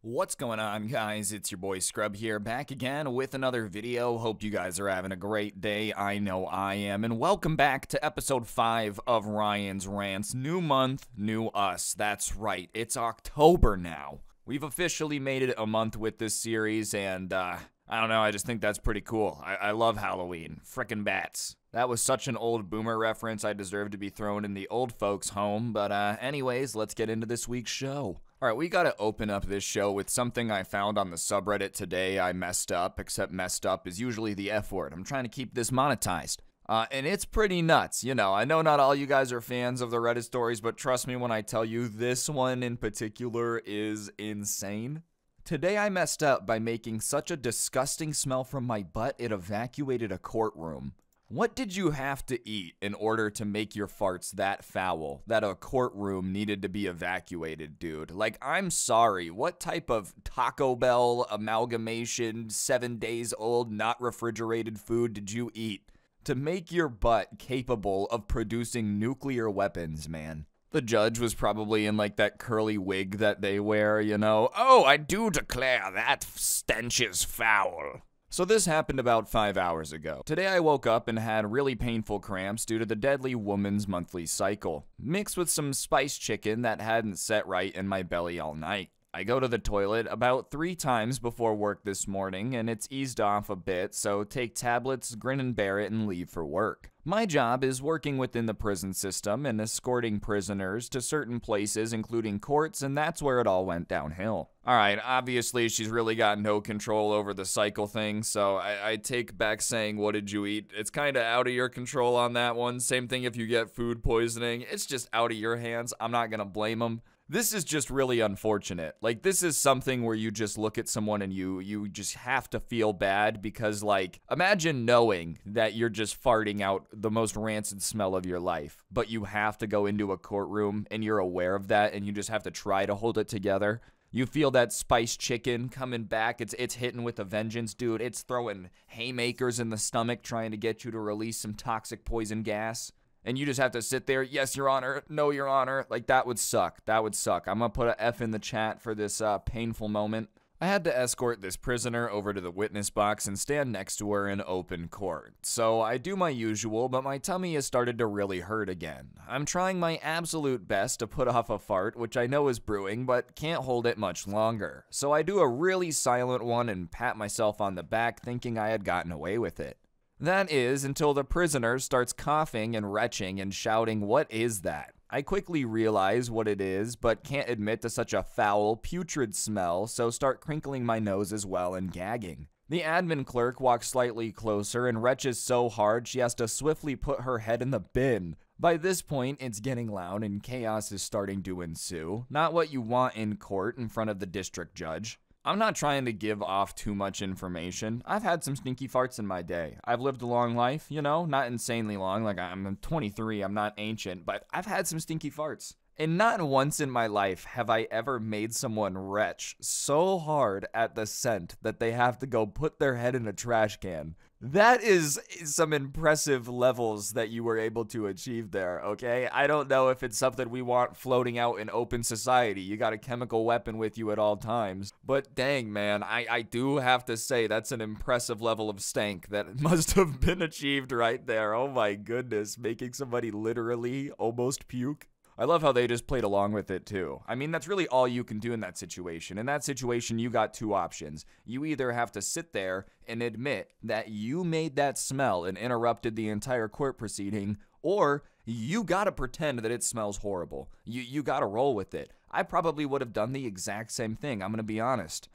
What's going on, guys? It's your boy Scrub here, back again with another video. Hope you guys are having a great day. I know I am. And welcome back to episode 5 of Ryan's Rants. New month, new us. That's right, it's October now. We've officially made it a month with this series, and I don't know, I just think that's pretty cool. I love Halloween. Frickin' bats. That was such an old boomer reference, I deserve to be thrown in the old folks' home. But anyways, let's get into this week's show. Alright, we gotta open up this show with something I found on the subreddit today. I messed up, except messed up is usually the F word. I'm trying to keep this monetized. And it's pretty nuts, you know. I know not all you guys are fans of the Reddit stories, but trust me when I tell you this one in particular is insane. Today I messed up by making such a disgusting smell from my butt it evacuated a courtroom. What did you have to eat in order to make your farts that foul that a courtroom needed to be evacuated, dude? Like, I'm sorry, what type of Taco Bell amalgamation, 7 days old, not refrigerated food did you eat to make your butt capable of producing nuclear weapons, man? The judge was probably in like that curly wig that they wear, you know? Oh, I do declare that stench is foul. So this happened about 5 hours ago. Today I woke up and had really painful cramps due to the deadly woman's monthly cycle, mixed with some spiced chicken that hadn't set right in my belly all night. I go to the toilet about 3 times before work this morning, and it's eased off a bit, so take tablets, grin and bear it, and leave for work. My job is working within the prison system and escorting prisoners to certain places, including courts, and that's where it all went downhill. Alright, obviously she's really got no control over the cycle thing, so I take back saying, what did you eat? It's kinda out of your control on that one. Same thing if you get food poisoning. It's just out of your hands. I'm not gonna blame them. This is just really unfortunate. Like, this is something where you just look at someone and you just have to feel bad because, like, imagine knowing that you're just farting out the most rancid smell of your life, but you have to go into a courtroom and you're aware of that and you just have to try to hold it together. You feel that spiced chicken coming back. It's hitting with a vengeance, dude. It's throwing haymakers in the stomach trying to get you to release some toxic poison gas. And you just have to sit there, yes, Your Honor, no, Your Honor. Like, that would suck. That would suck. I'm gonna put an F in the chat for this painful moment. I had to escort this prisoner over to the witness box and stand next to her in open court. So I do my usual, but my tummy has started to really hurt again. I'm trying my absolute best to put off a fart, which I know is brewing, but can't hold it much longer. So I do a really silent one and pat myself on the back, thinking I had gotten away with it. That is, until the prisoner starts coughing and retching and shouting, "What is that?" I quickly realize what it is, but can't admit to such a foul, putrid smell, so start crinkling my nose as well and gagging. The admin clerk walks slightly closer and retches so hard she has to swiftly put her head in the bin. By this point, it's getting loud and chaos is starting to ensue. Not what you want in court in front of the district judge. I'm not trying to give off too much information. I've had some stinky farts in my day. I've lived a long life, you know, not insanely long, like I'm 23, I'm not ancient, but I've had some stinky farts. And not once in my life have I ever made someone retch so hard at the scent that they have to go put their head in a trash can. That is some impressive levels that you were able to achieve there, okay? I don't know if it's something we want floating out in open society. You got a chemical weapon with you at all times. But dang, man, I do have to say that's an impressive level of stank that must have been achieved right there. Oh my goodness, making somebody literally almost puke. I love how they just played along with it too. I mean, that's really all you can do in that situation. In that situation, you got 2 options. You either have to sit there and admit that you made that smell and interrupted the entire court proceeding, or you gotta pretend that it smells horrible. You gotta roll with it. I probably would have done the exact same thing, I'm gonna be honest.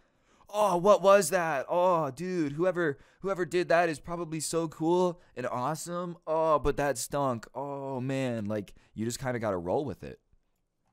Oh, what was that? Oh, dude, whoever did that is probably so cool and awesome. Oh, but that stunk. Oh, man, like, you just kind of got to roll with it.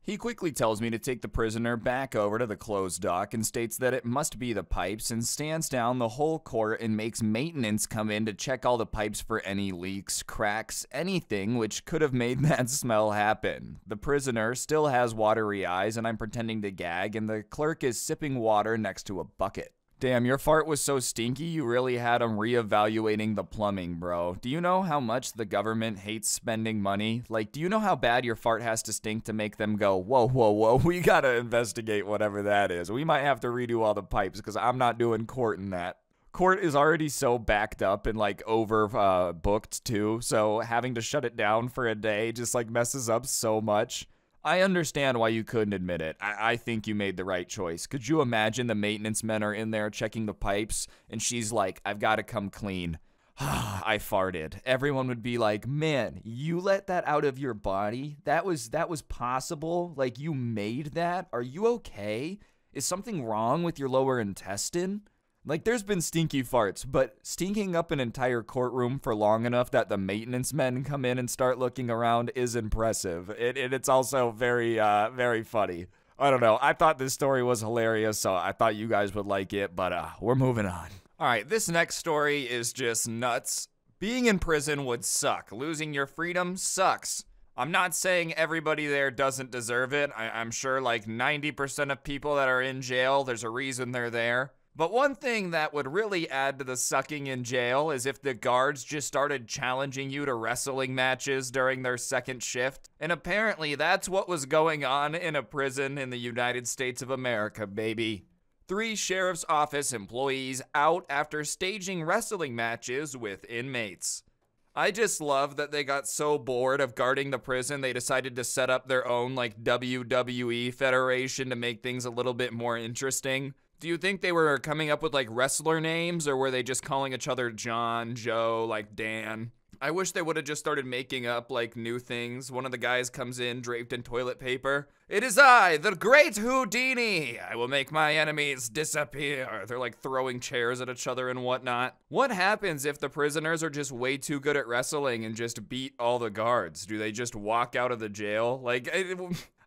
He quickly tells me to take the prisoner back over to the closed dock and states that it must be the pipes and stands down the whole court and makes maintenance come in to check all the pipes for any leaks, cracks, anything which could have made that smell happen. The prisoner still has watery eyes and I'm pretending to gag and the clerk is sipping water next to a bucket. Damn, your fart was so stinky you really had them reevaluating the plumbing, bro. Do you know how much the government hates spending money? Like, do you know how bad your fart has to stink to make them go, whoa, whoa, whoa, we gotta investigate whatever that is. We might have to redo all the pipes because I'm not doing court in that. Court is already so backed up and like over booked too, so having to shut it down for a day just like messes up so much. I understand why you couldn't admit it. I think you made the right choice. Could you imagine the maintenance men are in there checking the pipes and she's like, I've got to come clean. I farted. Everyone would be like, man, you let that out of your body? That was possible? Like, you made that? Are you okay? Is something wrong with your lower intestine? Like, there's been stinky farts, but stinking up an entire courtroom for long enough that the maintenance men come in and start looking around is impressive. It's also very, very funny. I don't know. I thought this story was hilarious, so I thought you guys would like it, but we're moving on. All right, this next story is just nuts. Being in prison would suck. Losing your freedom sucks. I'm not saying everybody there doesn't deserve it. I'm sure like 90% of people that are in jail, there's a reason they're there. But one thing that would really add to the sucking in jail is if the guards just started challenging you to wrestling matches during their second shift. And apparently that's what was going on in a prison in the United States of America, baby. 3 sheriff's office employees out after staging wrestling matches with inmates. I just love that they got so bored of guarding the prison, they decided to set up their own like WWE federation to make things a little bit more interesting. Do you think they were coming up with like wrestler names, or were they just calling each other John, Joe, like Dan? I wish they would have just started making up like new things. One of the guys comes in draped in toilet paper. It is I, the great Houdini. I will make my enemies disappear. They're like throwing chairs at each other and whatnot. What happens if the prisoners are just way too good at wrestling and just beat all the guards? Do they just walk out of the jail? Like,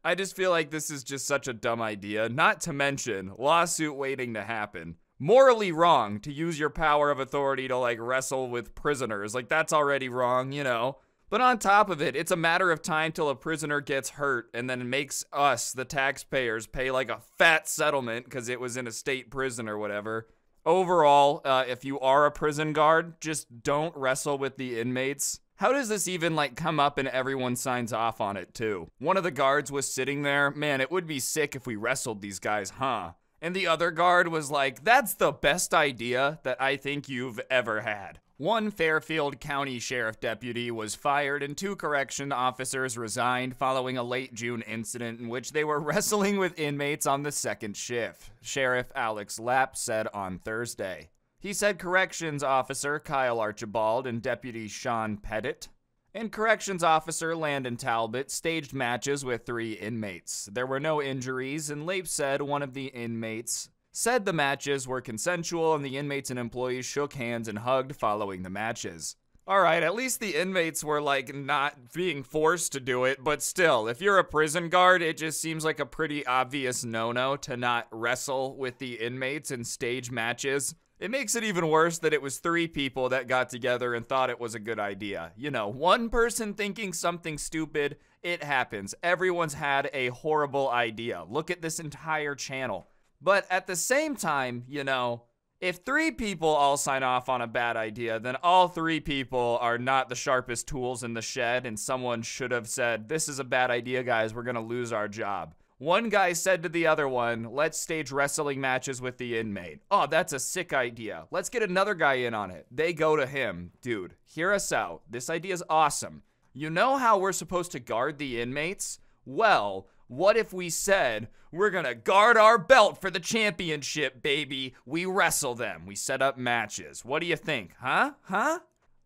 I just feel like this is just such a dumb idea, not to mention lawsuit waiting to happen. Morally wrong to use your power of authority to like wrestle with prisoners. Like, that's already wrong, you know. But on top of it, it's a matter of time till a prisoner gets hurt and then makes us, the taxpayers, pay like a fat settlement because it was in a state prison or whatever. Overall, if you are a prison guard, just don't wrestle with the inmates. How does this even like come up and everyone signs off on it too? One of the guards was sitting there, man, it would be sick if we wrestled these guys, huh? And the other guard was like, that's the best idea that I think you've ever had. One Fairfield County Sheriff deputy was fired and 2 correction officers resigned following a late June incident in which they were wrestling with inmates on the second shift, Sheriff Alex Lapp said on Thursday. He said corrections officer Kyle Archibald and deputy Sean Pettit and corrections officer Landon Talbot staged matches with 3 inmates. There were no injuries, and Lapp said one of the inmates said the matches were consensual and the inmates and employees shook hands and hugged following the matches. Alright, at least the inmates were like not being forced to do it, but still, if you're a prison guard, it just seems like a pretty obvious no-no to not wrestle with the inmates and stage matches. It makes it even worse that it was 3 people that got together and thought it was a good idea. You know, one person thinking something stupid, it happens. Everyone's had a horrible idea. Look at this entire channel. But at the same time, you know, if 3 people all sign off on a bad idea, then all 3 people are not the sharpest tools in the shed, and someone should have said, this is a bad idea, guys, we're gonna lose our job. One guy said to the other one, let's stage wrestling matches with the inmate. Oh, that's a sick idea. Let's get another guy in on it. They go to him. Dude, hear us out. This idea is awesome. You know how we're supposed to guard the inmates? Well, what if we said, we're gonna guard our belt for the championship, baby. We wrestle them. We set up matches. What do you think? Huh?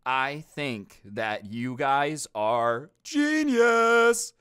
I think that you guys are genius.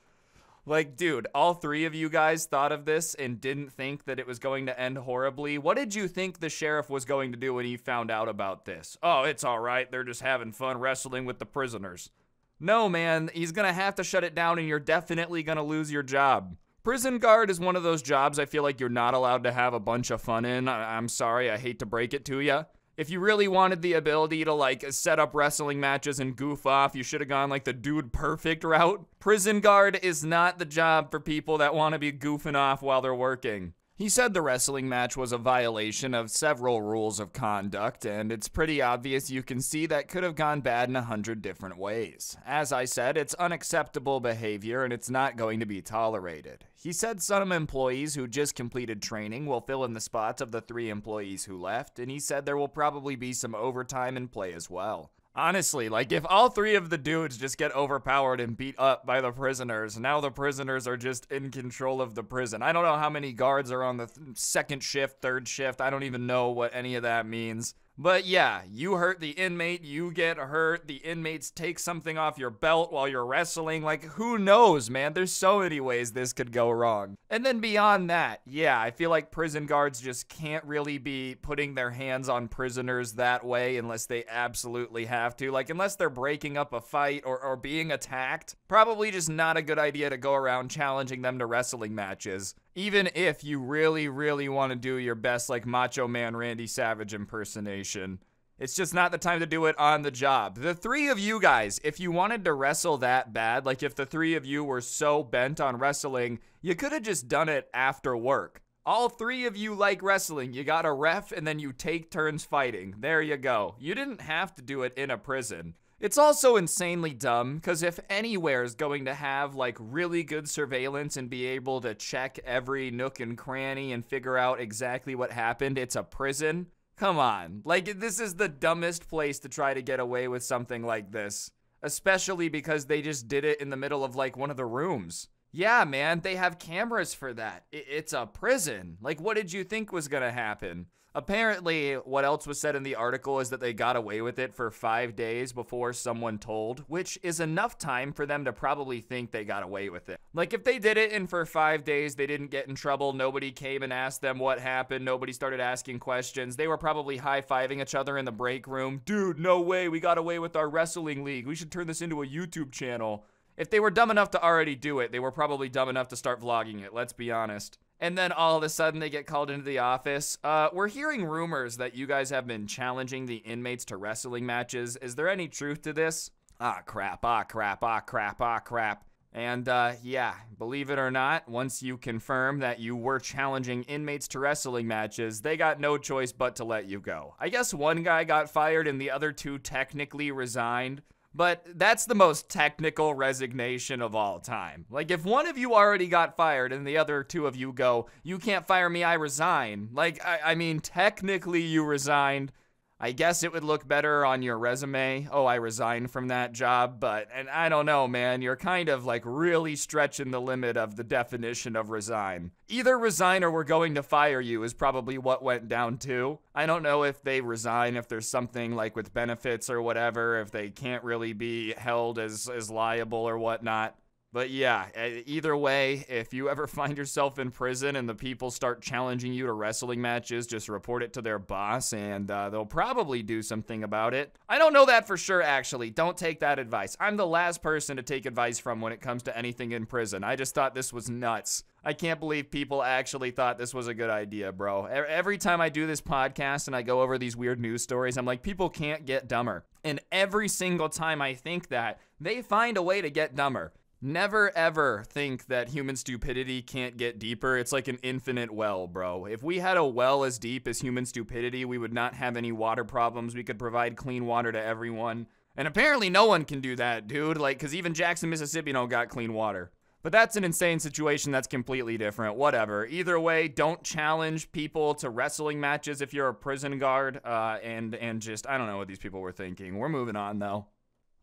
Like, dude, all 3 of you guys thought of this and didn't think that it was going to end horribly. What did you think the sheriff was going to do when he found out about this? Oh, it's all right. They're just having fun wrestling with the prisoners. No, man, he's gonna have to shut it down and you're definitely gonna lose your job. Prison guard is one of those jobs I feel like you're not allowed to have a bunch of fun in. I'm sorry, I hate to break it to you. If you really wanted the ability to like set up wrestling matches and goof off, you should have gone like the Dude Perfect route. Prison guard is not the job for people that want to be goofing off while they're working. He said the wrestling match was a violation of several rules of conduct, and it's pretty obvious you can see that could have gone bad in 100 different ways. As I said, it's unacceptable behavior and it's not going to be tolerated. He said some employees who just completed training will fill in the spots of the 3 employees who left, and he said there will probably be some overtime in play as well. Honestly, like, if all 3 of the dudes just get overpowered and beat up by the prisoners, now the prisoners are just in control of the prison. I don't know how many guards are on the second shift, third shift. I don't even know what any of that means. But yeah, you hurt the inmate, you get hurt, the inmates take something off your belt while you're wrestling. Like, who knows, man? There's so many ways this could go wrong. And then beyond that, yeah, I feel like prison guards just can't really be putting their hands on prisoners that way unless they absolutely have to. Like, unless they're breaking up a fight or being attacked, probably just not a good idea to go around challenging them to wrestling matches. Even if you really, really want to do your best, like, Macho Man Randy Savage impersonation. It's just not the time to do it on the job. The 3 of you guys, if you wanted to wrestle that bad, like if the 3 of you were so bent on wrestling, you could have just done it after work. All 3 of you like wrestling. You got a ref and then you take turns fighting. There you go. You didn't have to do it in a prison. It's also insanely dumb, because if anywhere is going to have, like, really good surveillance and be able to check every nook and cranny and figure out exactly what happened, it's a prison. Come on. Like, this is the dumbest place to try to get away with something like this. Especially because they just did it in the middle of, like, one of the rooms. Yeah, man, they have cameras for that. It's a prison. Like, what did you think was gonna happen? Apparently, what else was said in the article is that they got away with it for 5 days before someone told, which is enough time for them to probably think they got away with it. Like, if they did it and for 5 days they didn't get in trouble, nobody came and asked them what happened, nobody started asking questions, they were probably high-fiving each other in the break room. Dude, no way, we got away with our wrestling league. We should turn this into a YouTube channel. If they were dumb enough to already do it, they were probably dumb enough to start vlogging it, let's be honest. And then all of a sudden they get called into the office. We're hearing rumors that you guys have been challenging the inmates to wrestling matches. Is there any truth to this? Ah, crap, ah, crap, ah, crap, ah, crap. And, yeah, believe it or not, once you confirm that you were challenging inmates to wrestling matches, they got no choice but to let you go. I guess one guy got fired and the other 2 technically resigned. But that's the most technical resignation of all time. Like, if one of you already got fired and the other 2 of you go, you can't fire me, I resign. Like, I mean, technically you resigned. I guess it would look better on your resume. Oh, I resigned from that job, and I don't know, man. You're kind of like really stretching the limit of the definition of resign. Either resign or we're going to fire you is probably what went down too. I don't know if they resign, if there's something like with benefits or whatever, if they can't really be held as liable or whatnot. But yeah, either way, if you ever find yourself in prison and the people start challenging you to wrestling matches, just report it to their boss and they'll probably do something about it. I don't know that for sure, actually. Don't take that advice. I'm the last person to take advice from when it comes to anything in prison. I just thought this was nuts. I can't believe people actually thought this was a good idea, bro. Every time I do this podcast and I go over these weird news stories, I'm like, people can't get dumber. And every single time I think that, they find a way to get dumber. Never ever think that human stupidity can't get deeper. It's like an infinite well, bro. If we had a well as deep as human stupidity, we would not have any water problems. We could provide clean water to everyone. And apparently no one can do that, dude. Like, because even Jackson, Mississippi don't got clean water. But that's an insane situation that's completely different. Whatever. Either way, don't challenge people to wrestling matches if you're a prison guard. And just, I don't know what these people were thinking. We're moving on, though.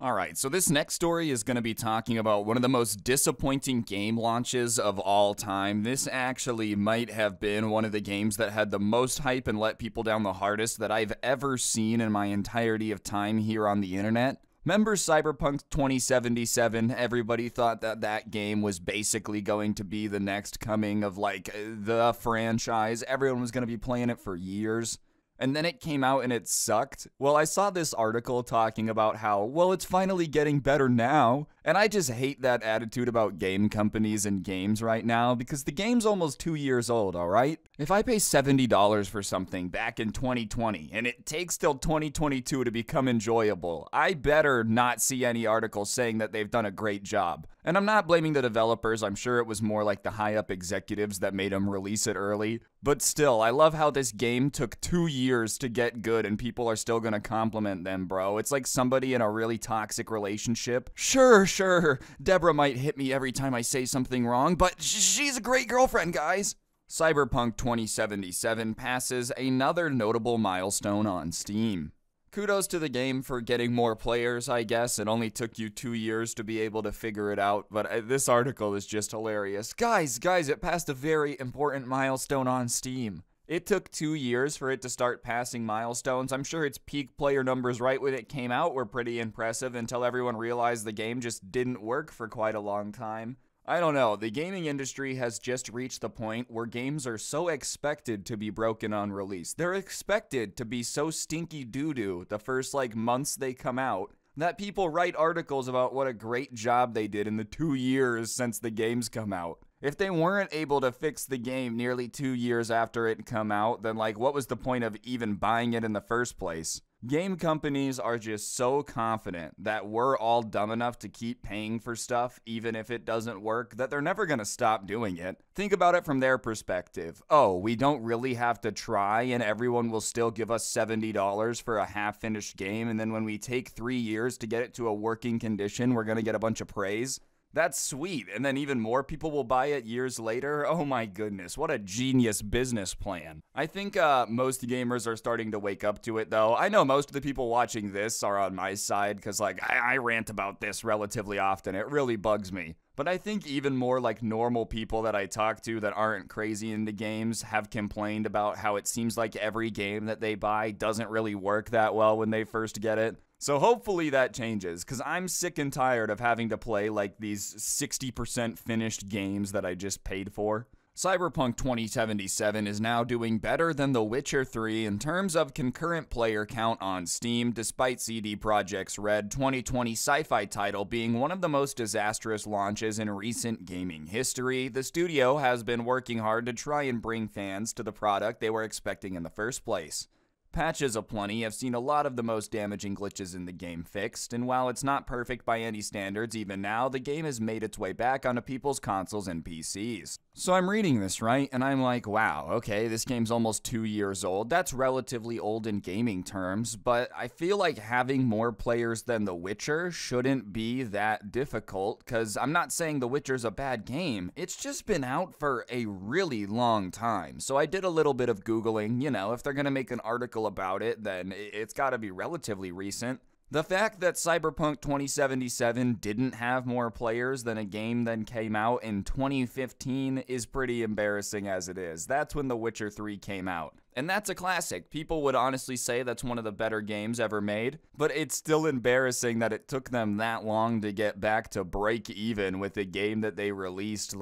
Alright, so this next story is going to be talking about one of the most disappointing game launches of all time. This actually might have been one of the games that had the most hype and let people down the hardest that I've ever seen in my entirety of time here on the internet. Remember Cyberpunk 2077? Everybody thought that that game was basically going to be the next coming of, like, the franchise. Everyone was going to be playing it for years. And then it came out and it sucked. Well, I saw this article talking about how, well, it's finally getting better now. And I just hate that attitude about game companies and games right now because the game's almost 2 years old, alright? If I pay $70 for something back in 2020 and it takes till 2022 to become enjoyable, I better not see any articles saying that they've done a great job. And I'm not blaming the developers, I'm sure it was more like the high-up executives that made them release it early. But still, I love how this game took 2 years to get good and people are still gonna compliment them, bro. It's like somebody in a really toxic relationship. Sure, Deborah might hit me every time I say something wrong, but she's a great girlfriend, guys. Cyberpunk 2077 passes another notable milestone on Steam. Kudos to the game for getting more players, I guess. It only took you 2 years to be able to figure it out, but this article is just hilarious. Guys, it passed a very important milestone on Steam. It took 2 years for it to start passing milestones. I'm sure its peak player numbers right when it came out were pretty impressive until everyone realized the game just didn't work for quite a long time. I don't know, the gaming industry has just reached the point where games are so expected to be broken on release. They're expected to be so stinky doo-doo the first months they come out that people write articles about what a great job they did in the 2 years since the games come out. If they weren't able to fix the game nearly 2 years after it come out, then what was the point of even buying it in the first place? Game companies are just so confident that we're all dumb enough to keep paying for stuff even if it doesn't work that they're never gonna stop doing it. Think about it from their perspective. Oh, we don't really have to try and everyone will still give us $70 for a half-finished game, and then when we take 3 years to get it to a working condition, we're gonna get a bunch of praise? That's sweet, and then even more people will buy it years later? Oh my goodness, what a genius business plan. I think most gamers are starting to wake up to it though. I know most of the people watching this are on my side because I rant about this relatively often. It really bugs me. But I think even more normal people that I talk to that aren't crazy into games have complained about how it seems like every game that they buy doesn't really work that well when they first get it. So hopefully that changes, because I'm sick and tired of having to play these 60% finished games that I just paid for. Cyberpunk 2077 is now doing better than The Witcher 3 in terms of concurrent player count on Steam, despite CD Projekt's Red 2020 sci-fi title being one of the most disastrous launches in recent gaming history. The studio has been working hard to try and bring fans to the product they were expecting in the first place. Patches aplenty have seen a lot of the most damaging glitches in the game fixed, and while it's not perfect by any standards even now, the game has made its way back onto people's consoles and PCs. So I'm reading this, right, and I'm like, wow, okay, this game's almost 2 years old. That's relatively old in gaming terms, but I feel like having more players than The Witcher shouldn't be that difficult, because I'm not saying The Witcher's a bad game, it's just been out for a really long time. So I did a little bit of Googling, if they're gonna make an article about it, then it's gotta be relatively recent. The fact that Cyberpunk 2077 didn't have more players than a game that came out in 2015 is pretty embarrassing as it is. That's when The Witcher 3 came out. And that's a classic. People would honestly say that's one of the better games ever made, but it's still embarrassing that it took them that long to get back to break even with a game that they released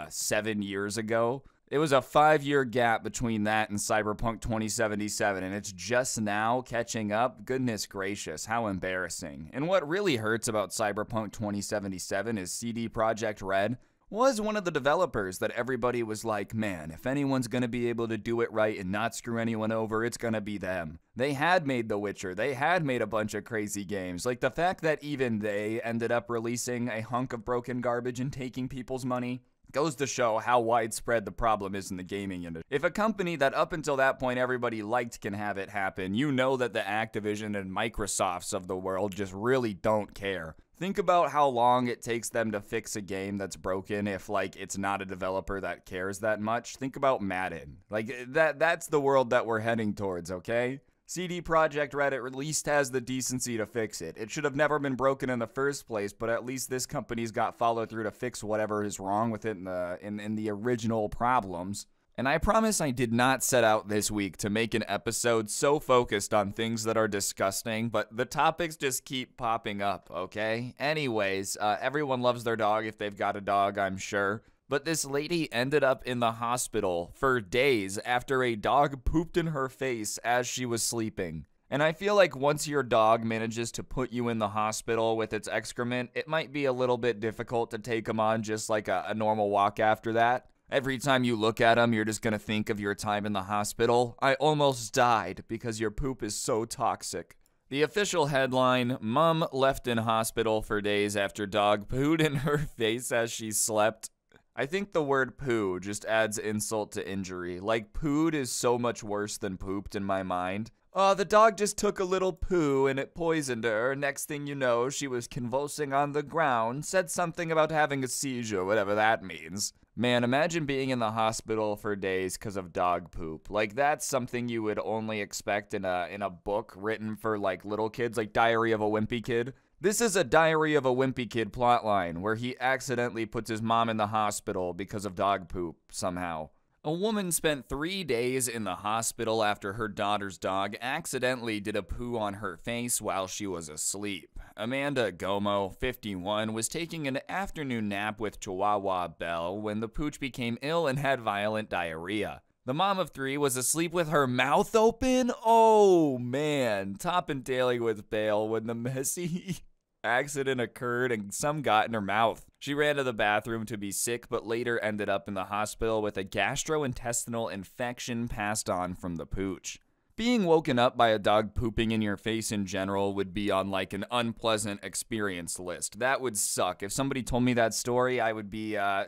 7 years ago? It was a 5-year gap between that and Cyberpunk 2077, and it's just now catching up. Goodness gracious, how embarrassing. And what really hurts about Cyberpunk 2077 is CD Projekt Red was one of the developers that everybody was like, man, if anyone's gonna be able to do it right and not screw anyone over, it's gonna be them. They had made The Witcher, they had made a bunch of crazy games. The fact that even they ended up releasing a hunk of broken garbage and taking people's money goes to show how widespread the problem is in the gaming industry. If a company that up until that point everybody liked can have it happen, you know that the Activision and Microsofts of the world just really don't care. Think about how long it takes them to fix a game that's broken if it's not a developer that cares that much. Think about Madden. That's the world that we're heading towards, okay? CD Projekt Red at least has the decency to fix it. It should have never been broken in the first place, but at least this company's got follow through to fix whatever is wrong with it in the original problems. And I promise I did not set out this week to make an episode so focused on things that are disgusting, but the topics just keep popping up, okay? Anyways, everyone loves their dog if they've got a dog, I'm sure. But this lady ended up in the hospital for days after a dog pooped in her face as she was sleeping. And I feel like once your dog manages to put you in the hospital with its excrement, it might be a little bit difficult to take them on just like a normal walk after that. Every time you look at them, you're just gonna think of your time in the hospital. I almost died because your poop is so toxic. The official headline, Mom left in hospital for days after dog pooed in her face as she slept. I think the word poo just adds insult to injury. Like, pooed is so much worse than pooped in my mind. Oh, the dog just took a little poo and it poisoned her. Next thing you know, she was convulsing on the ground, said something about having a seizure, whatever that means. Man, imagine being in the hospital for days because of dog poop. Like, that's something you would only expect in a book written for, like, little kids, like Diary of a Wimpy Kid. This is a Diary of a Wimpy Kid plotline where he accidentally puts his mom in the hospital because of dog poop somehow. A woman spent 3 days in the hospital after her daughter's dog accidentally did a poo on her face while she was asleep. Amanda Gomo, 51, was taking an afternoon nap with Chihuahua Belle when the pooch became ill and had violent diarrhea. The mom of 3 was asleep with her mouth open? Oh man, top and tailing with Bale when the messy accident occurred and some got in her mouth. She ran to the bathroom to be sick, but later ended up in the hospital with a gastrointestinal infection passed on from the pooch. Being woken up by a dog pooping in your face in general would be on like an unpleasant experience list. That would suck. If somebody told me that story, I would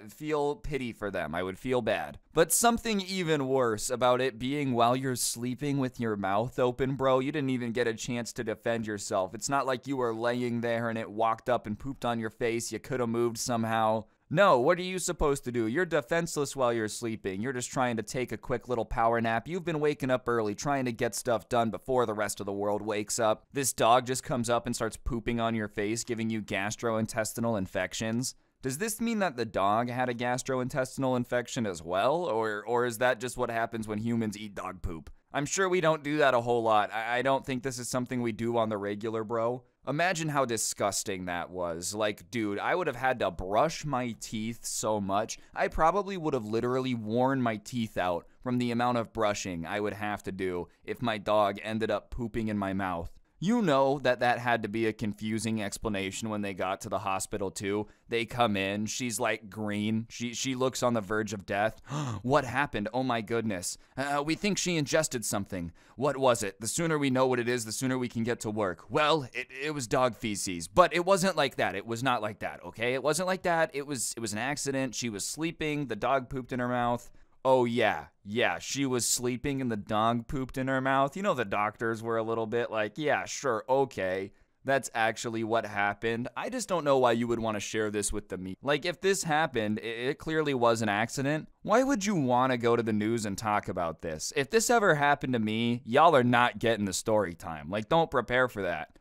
feel pity for them. I would feel bad. But something even worse about it being while you're sleeping with your mouth open, bro. You didn't even get a chance to defend yourself. It's not like you were laying there and it walked up and pooped on your face. You could have moved somehow. No, what are you supposed to do? You're defenseless while you're sleeping. You're just trying to take a quick little power nap. You've been waking up early, trying to get stuff done before the rest of the world wakes up. This dog just comes up and starts pooping on your face, giving you gastrointestinal infections. Does this mean that the dog had a gastrointestinal infection as well? Or is that just what happens when humans eat dog poop? I'm sure we don't do that a whole lot. I don't think this is something we do on the regular, bro. Imagine how disgusting that was. Like, dude, I would have had to brush my teeth so much. I probably would have literally worn my teeth out from the amount of brushing I would have to do if my dog ended up pooping in my mouth. You know that had to be a confusing explanation when they got to the hospital too. They come in, she's like green, she looks on the verge of death. What happened? Oh my goodness. We think she ingested something. What was it? The sooner we know what it is, the sooner we can get to work. Well, it was dog feces, but it wasn't like that. It was not like that, okay? It wasn't like that. It was an accident. She was sleeping, the dog pooped in her mouth. Oh, yeah, she was sleeping and the dog pooped in her mouth. You know, the doctors were a little bit like, yeah, sure, okay. That's actually what happened. I just don't know why you would want to share this with the media. Like, if this happened, it clearly was an accident. Why would you want to go to the news and talk about this? If this ever happened to me, y'all are not getting the story time. Like, don't prepare for that.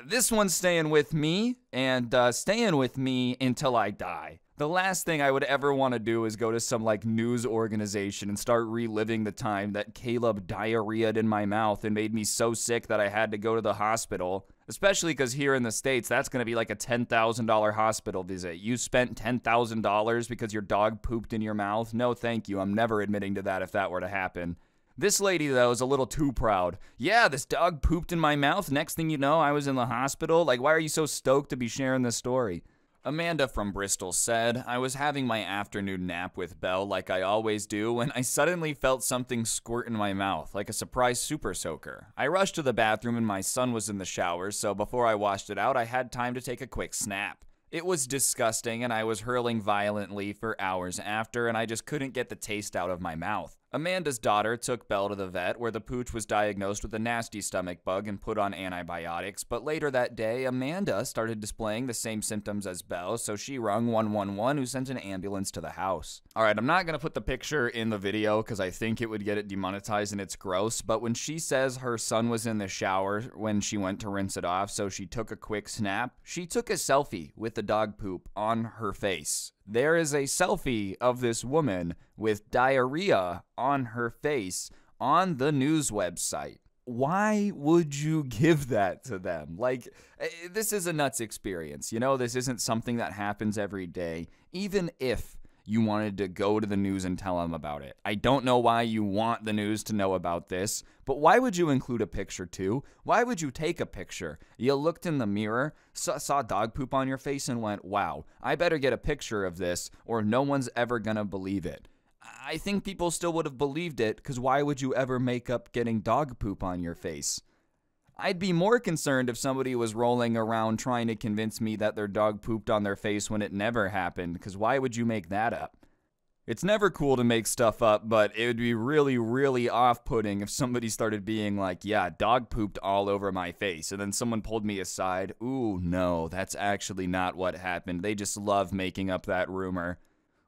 This one's staying with me, and staying with me until I die. The last thing I would ever want to do is go to some like news organization and start reliving the time that Caleb diarrheaed in my mouth and made me so sick that I had to go to the hospital. Especially because here in the States, that's going to be like a $10,000 hospital visit. You spent $10,000 because your dog pooped in your mouth? No, thank you. I'm never admitting to that if that were to happen. This lady, though, is a little too proud. Yeah, this dog pooped in my mouth. Next thing you know, I was in the hospital. Like, why are you so stoked to be sharing this story? Amanda from Bristol said, I was having my afternoon nap with Belle like I always do when I suddenly felt something squirt in my mouth, like a surprise super soaker. I rushed to the bathroom and my son was in the shower, so before I washed it out, I had time to take a quick snap. It was disgusting and I was hurling violently for hours after and I just couldn't get the taste out of my mouth. Amanda's daughter took Belle to the vet where the pooch was diagnosed with a nasty stomach bug and put on antibiotics, but later that day, Amanda started displaying the same symptoms as Belle, so she rung 111 who sent an ambulance to the house. Alright, I'm not gonna put the picture in the video because I think it would get it demonetized and it's gross, but when she says her son was in the shower when she went to rinse it off, so she took a quick snap, she took a selfie with the dog poop on her face. There is a selfie of this woman with diarrhea on her face on the news website. Why would you give that to them? Like, this is a nuts experience. You know, this isn't something that happens every day. Even if you wanted to go to the news and tell them about it. I don't know why you want the news to know about this, but why would you include a picture too? Why would you take a picture? You looked in the mirror, saw dog poop on your face and went, wow, I better get a picture of this or no one's ever gonna believe it. I think people still would have believed it, because why would you ever make up getting dog poop on your face? I'd be more concerned if somebody was rolling around trying to convince me that their dog pooped on their face when it never happened, because why would you make that up? It's never cool to make stuff up, but it would be really, really off-putting if somebody started being like, yeah, dog pooped all over my face, and then someone pulled me aside. Ooh, no, that's actually not what happened. They just love making up that rumor.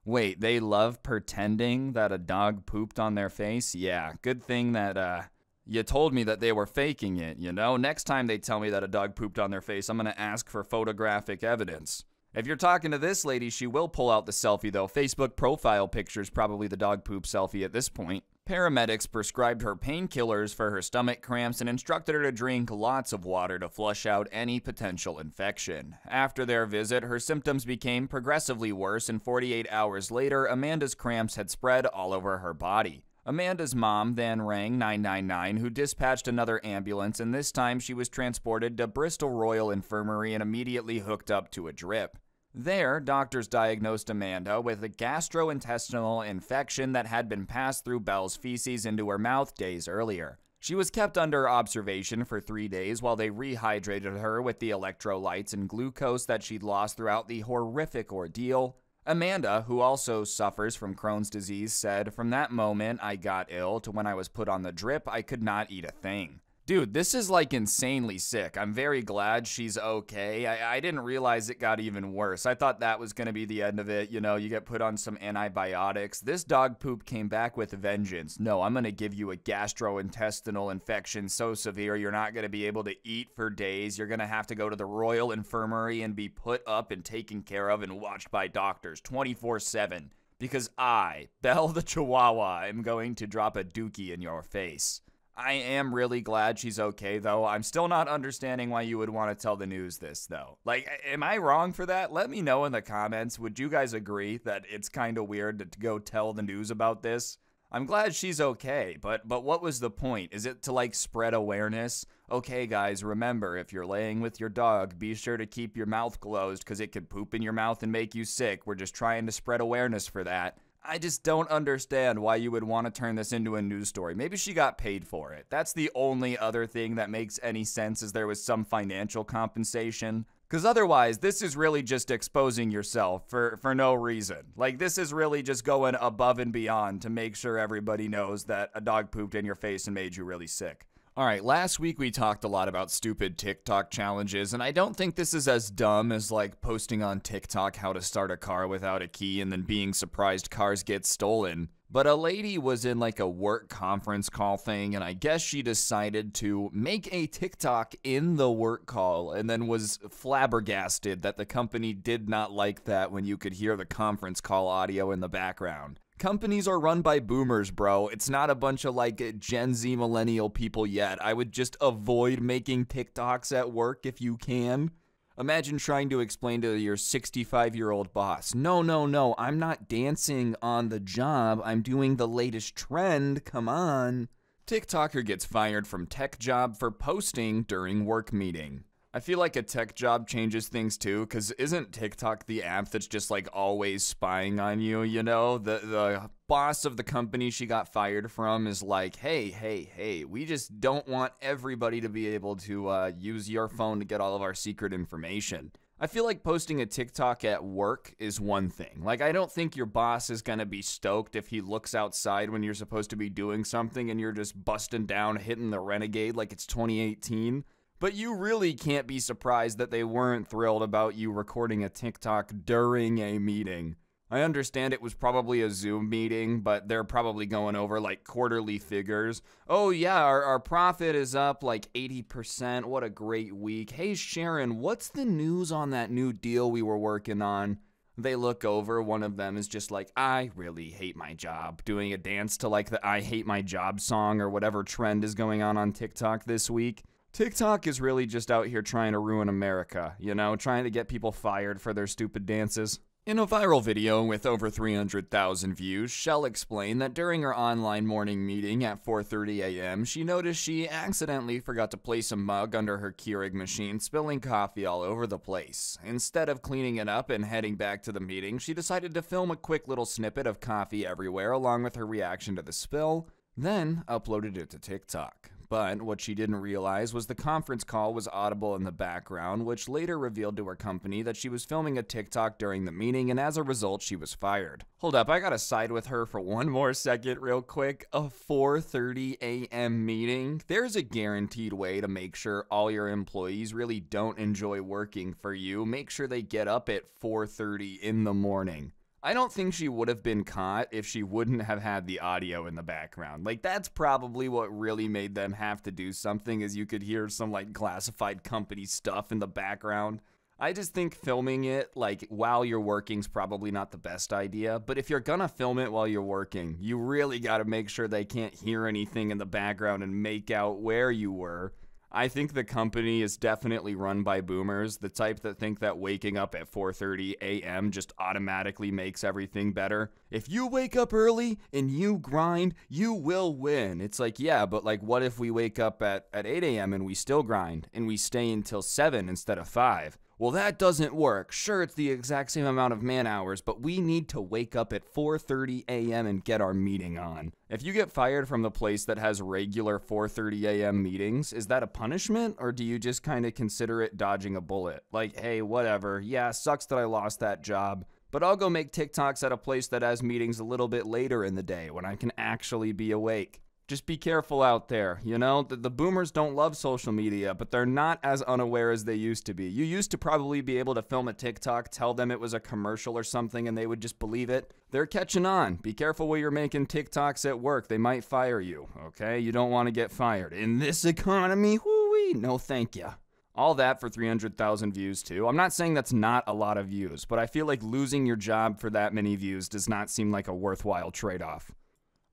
Wait, they love pretending that a dog pooped on their face? Yeah, good thing that, you told me that they were faking it, you know? Next time they tell me that a dog pooped on their face, I'm gonna ask for photographic evidence. If you're talking to this lady, she will pull out the selfie, though. Facebook profile picture's probably the dog poop selfie at this point. Paramedics prescribed her painkillers for her stomach cramps and instructed her to drink lots of water to flush out any potential infection. After their visit, her symptoms became progressively worse, and 48 hours later, Amanda's cramps had spread all over her body. Amanda's mom then rang 999, who dispatched another ambulance, and this time she was transported to Bristol Royal Infirmary and immediately hooked up to a drip. There, doctors diagnosed Amanda with a gastrointestinal infection that had been passed through Belle's feces into her mouth days earlier. She was kept under observation for 3 days while they rehydrated her with the electrolytes and glucose that she'd lost throughout the horrific ordeal. Amanda, who also suffers from Crohn's disease, said, "From that moment I got ill to when I was put on the drip, I could not eat a thing." Dude, this is like insanely sick. I'm very glad she's okay. I didn't realize it got even worse. I thought that was going to be the end of it. You know, you get put on some antibiotics. This dog poop came back with a vengeance. No, I'm going to give you a gastrointestinal infection so severe you're not going to be able to eat for days. You're going to have to go to the Royal Infirmary and be put up and taken care of and watched by doctors 24/7. Because I, Belle the Chihuahua, am going to drop a dookie in your face. I am really glad she's okay, though. I'm still not understanding why you would want to tell the news this, though. Like, am I wrong for that? Let me know in the comments. Would you guys agree that it's kind of weird to go tell the news about this? I'm glad she's okay, but what was the point? Is it to, like, spread awareness? Okay, guys, remember, if you're laying with your dog, be sure to keep your mouth closed because it could poop in your mouth and make you sick. We're just trying to spread awareness for that. I just don't understand why you would want to turn this into a news story. Maybe she got paid for it. That's the only other thing that makes any sense, is there was some financial compensation. Because otherwise, this is really just exposing yourself for no reason. Like, this is really just going above and beyond to make sure everybody knows that a dog pooped in your face and made you really sick. Alright, last week we talked a lot about stupid TikTok challenges, and I don't think this is as dumb as, like, posting on TikTok how to start a car without a key and then being surprised cars get stolen. But a lady was in, like, a work conference call thing, and I guess she decided to make a TikTok in the work call and then was flabbergasted that the company did not like that when you could hear the conference call audio in the background. Companies are run by boomers, bro. It's not a bunch of, like, Gen Z millennial people yet. I would just avoid making TikToks at work if you can. Imagine trying to explain to your 65-year-old boss, no, I'm not dancing on the job. I'm doing the latest trend. Come on. TikToker gets fired from tech job for posting during work meeting. I feel like a tech job changes things too, because isn't TikTok the app that's just like always spying on you, you know? The boss of the company she got fired from is like, hey, we just don't want everybody to be able to use your phone to get all of our secret information. I feel like posting a TikTok at work is one thing. Like, I don't think your boss is gonna be stoked if he looks outside when you're supposed to be doing something and you're just busting down, hitting the Renegade like it's 2018. But you really can't be surprised that they weren't thrilled about you recording a TikTok during a meeting. I understand it was probably a Zoom meeting, but they're probably going over like quarterly figures. Oh yeah, our profit is up like 80%. What a great week. Hey Sharon, what's the news on that new deal we were working on? They look over, one of them is just like, I really hate my job, doing a dance to like the I hate my job song or whatever trend is going on TikTok this week. TikTok is really just out here trying to ruin America, you know, trying to get people fired for their stupid dances. In a viral video with over 300,000 views, Shell explained that during her online morning meeting at 4:30 a.m., she noticed she accidentally forgot to place a mug under her Keurig machine, spilling coffee all over the place. Instead of cleaning it up and heading back to the meeting, she decided to film a quick little snippet of coffee everywhere along with her reaction to the spill, then uploaded it to TikTok. But what she didn't realize was the conference call was audible in the background, which later revealed to her company that she was filming a TikTok during the meeting, and as a result, she was fired. Hold up, I gotta side with her for one more second real quick. A 4:30 a.m. meeting? There's a guaranteed way to make sure all your employees really don't enjoy working for you. Make sure they get up at 4:30 in the morning. I don't think she would have been caught if she wouldn't have had the audio in the background. Like, that's probably what really made them have to do something, is you could hear some, like, classified company stuff in the background. I just think filming it, like, while you're working is probably not the best idea, but if you're gonna film it while you're working, you really gotta make sure they can't hear anything in the background and make out where you were. I think the company is definitely run by boomers, the type that think that waking up at 4:30 a.m. just automatically makes everything better. If you wake up early and you grind, you will win. It's like, yeah, but like, what if we wake up at 8 a.m. and we still grind and we stay until 7 instead of 5? Well, that doesn't work. Sure, it's the exact same amount of man hours, but we need to wake up at 4:30 a.m. and get our meeting on. If you get fired from the place that has regular 4:30 a.m. meetings, is that a punishment, or do you just kind of consider it dodging a bullet? Like, hey, whatever. Yeah, sucks that I lost that job, but I'll go make TikToks at a place that has meetings a little bit later in the day when I can actually be awake. Just be careful out there, you know? The boomers don't love social media, but they're not as unaware as they used to be. You used to probably be able to film a TikTok, tell them it was a commercial or something, and they would just believe it. They're catching on. Be careful where you're making TikToks at work. They might fire you, okay? You don't want to get fired. In this economy, whoo-wee, no thank you. All that for 300,000 views, too. I'm not saying that's not a lot of views, but I feel like losing your job for that many views does not seem like a worthwhile trade-off.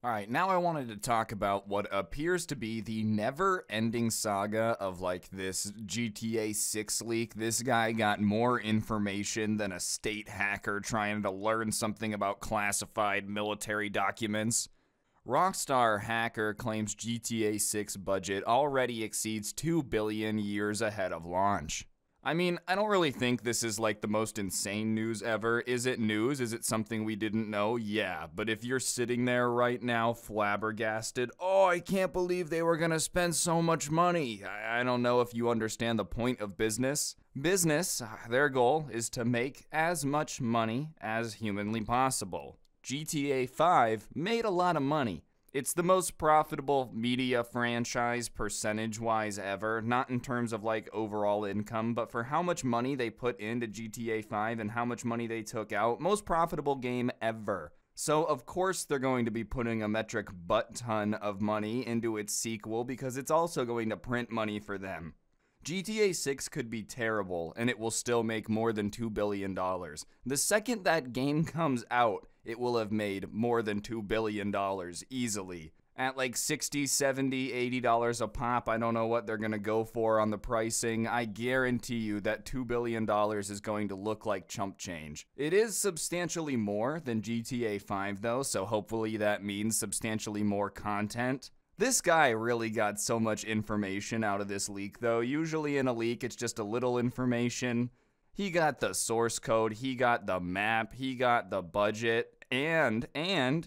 Alright, now I wanted to talk about what appears to be the never-ending saga of, like, this GTA 6 leak. This guy got more information than a state hacker trying to learn something about classified military documents. Rockstar hacker claims GTA 6 budget already exceeds $2 billion years ahead of launch. I mean, I don't really think this is like the most insane news ever. Is it news? Is it something we didn't know? Yeah, but if you're sitting there right now flabbergasted, oh, I can't believe they were gonna spend so much money. I don't know if you understand the point of business. Business, their goal is to make as much money as humanly possible. GTA 5 made a lot of money. It's the most profitable media franchise percentage-wise ever, not in terms of like overall income, but for how much money they put into GTA 5 and how much money they took out. Most profitable game ever. So of course they're going to be putting a metric butt ton of money into its sequel because it's also going to print money for them. GTA 6 could be terrible and it will still make more than $2 billion. The second that game comes out, it will have made more than $2 billion easily. At like $60, $70, $80 a pop, I don't know what they're gonna go for on the pricing. I guarantee you that $2 billion is going to look like chump change. It is substantially more than GTA 5 though, so hopefully that means substantially more content. This guy really got so much information out of this leak though. Usually in a leak it's just a little information. He got the source code, he got the map, he got the budget, and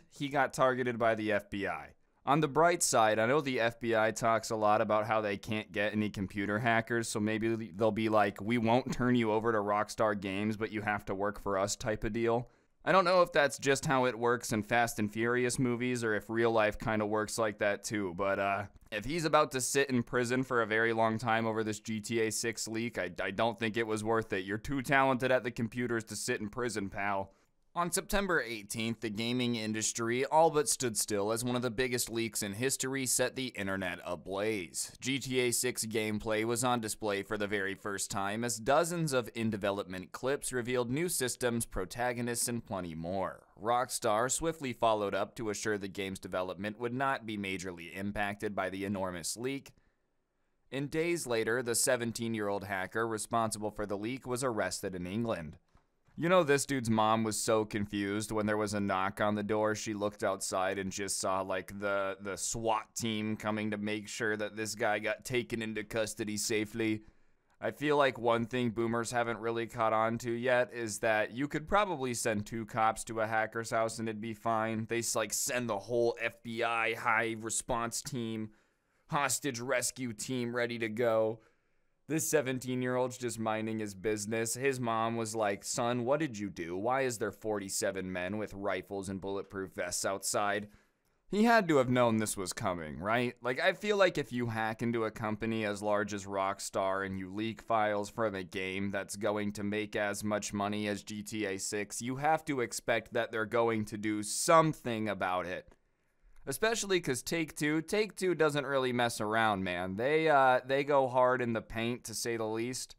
he got targeted by the FBI. On the bright side, I know the FBI talks a lot about how they can't get any computer hackers, so maybe they'll be like, we won't turn you over to Rockstar Games, but you have to work for us type of deal. I don't know if that's just how it works in Fast and Furious movies or if real life kind of works like that too, but if he's about to sit in prison for a very long time over this GTA 6 leak, I don't think it was worth it. You're too talented at the computers to sit in prison, pal. On September 18th, the gaming industry all but stood still as one of the biggest leaks in history set the internet ablaze. GTA 6 gameplay was on display for the very first time as dozens of in-development clips revealed new systems, protagonists, and plenty more. Rockstar swiftly followed up to assure the game's development would not be majorly impacted by the enormous leak. And days later, the 17-year-old hacker responsible for the leak was arrested in England. You know, this dude's mom was so confused when there was a knock on the door. She looked outside and just saw like the SWAT team coming to make sure that this guy got taken into custody safely. I feel like one thing boomers haven't really caught on to yet is that you could probably send 2 cops to a hacker's house and it'd be fine. They like send the whole FBI high response team, hostage rescue team ready to go. This 17-year-old's just minding his business. His mom was like, son, what did you do? Why is there 47 men with rifles and bulletproof vests outside? He had to have known this was coming, right? Like, I feel like if you hack into a company as large as Rockstar and you leak files from a game that's going to make as much money as GTA 6, you have to expect that they're going to do something about it. Especially because Take-Two doesn't really mess around, man. They go hard in the paint, to say the least.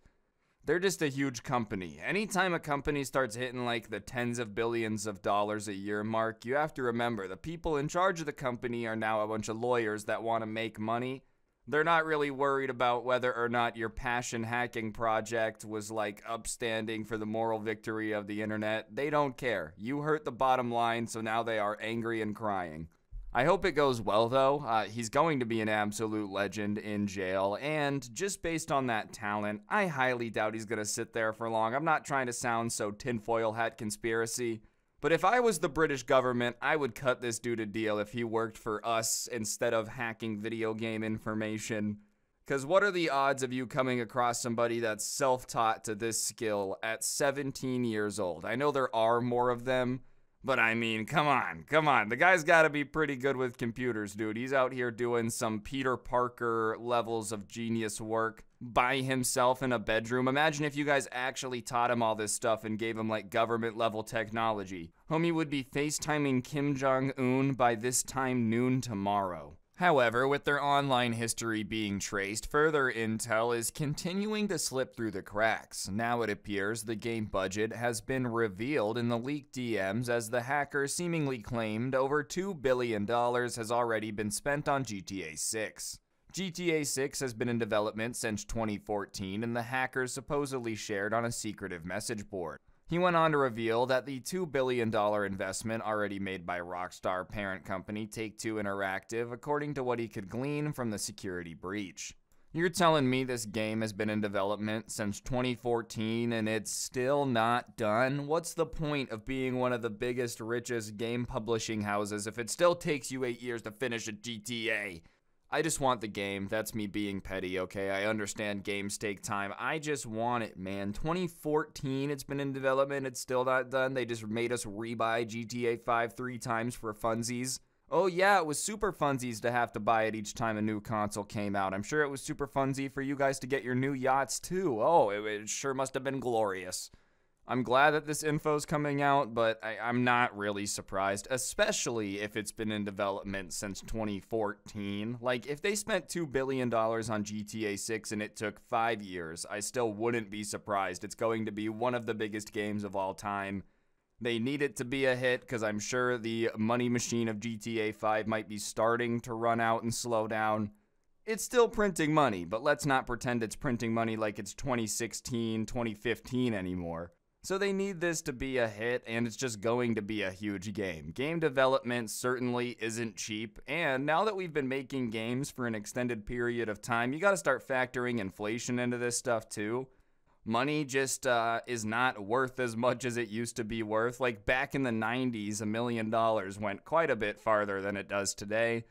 They're just a huge company. Anytime a company starts hitting like the tens of billions of dollars a year mark, you have to remember the people in charge of the company are now a bunch of lawyers that want to make money. They're not really worried about whether or not your passion hacking project was like upstanding for the moral victory of the internet. They don't care. You hurt the bottom line, so now they are angry and crying. I hope it goes well, though. He's going to be an absolute legend in jail, and just based on that talent, I highly doubt he's going to sit there for long. I'm not trying to sound so tinfoil hat conspiracy, but if I was the British government, I would cut this dude a deal if he worked for us instead of hacking video game information. Because what are the odds of you coming across somebody that's self-taught to this skill at 17 years old? I know there are more of them, but I mean, come on. The guy's got to be pretty good with computers, dude. He's out here doing some Peter Parker levels of genius work by himself in a bedroom. Imagine if you guys actually taught him all this stuff and gave him like government level technology. Homie would be FaceTiming Kim Jong-un by this time noon tomorrow. However, with their online history being traced, further intel is continuing to slip through the cracks. Now it appears the game budget has been revealed in the leaked DMs as the hacker seemingly claimed over $2 billion has already been spent on GTA 6. GTA 6 has been in development since 2014 and the hacker supposedly shared on a secretive message board. He went on to reveal that the $2 billion investment already made by Rockstar parent company Take-Two Interactive, according to what he could glean from the security breach. You're telling me this game has been in development since 2014 and it's still not done? What's the point of being one of the biggest, richest game publishing houses if it still takes you 8 years to finish a GTA? I just want the game. That's me being petty, okay? I understand games take time. I just want it, man. 2014, it's been in development. It's still not done. They just made us rebuy GTA 5 3 times for funsies. Oh yeah, it was super funsies to have to buy it each time a new console came out. I'm sure it was super funsy for you guys to get your new yachts too. Oh, it sure must have been glorious. I'm glad that this info's coming out, but I'm not really surprised, especially if it's been in development since 2014. Like, if they spent $2 billion on GTA 6 and it took 5 years, I still wouldn't be surprised. It's going to be one of the biggest games of all time. They need it to be a hit, because I'm sure the money machine of GTA 5 might be starting to run out and slow down. It's still printing money, but let's not pretend it's printing money like it's 2016, 2015 anymore. So they need this to be a hit, and it's just going to be a huge game. Game development certainly isn't cheap, and now that we've been making games for an extended period of time, you gotta start factoring inflation into this stuff too. Money just is not worth as much as it used to be worth. Like back in the 90s, $1 million went quite a bit farther than it does today.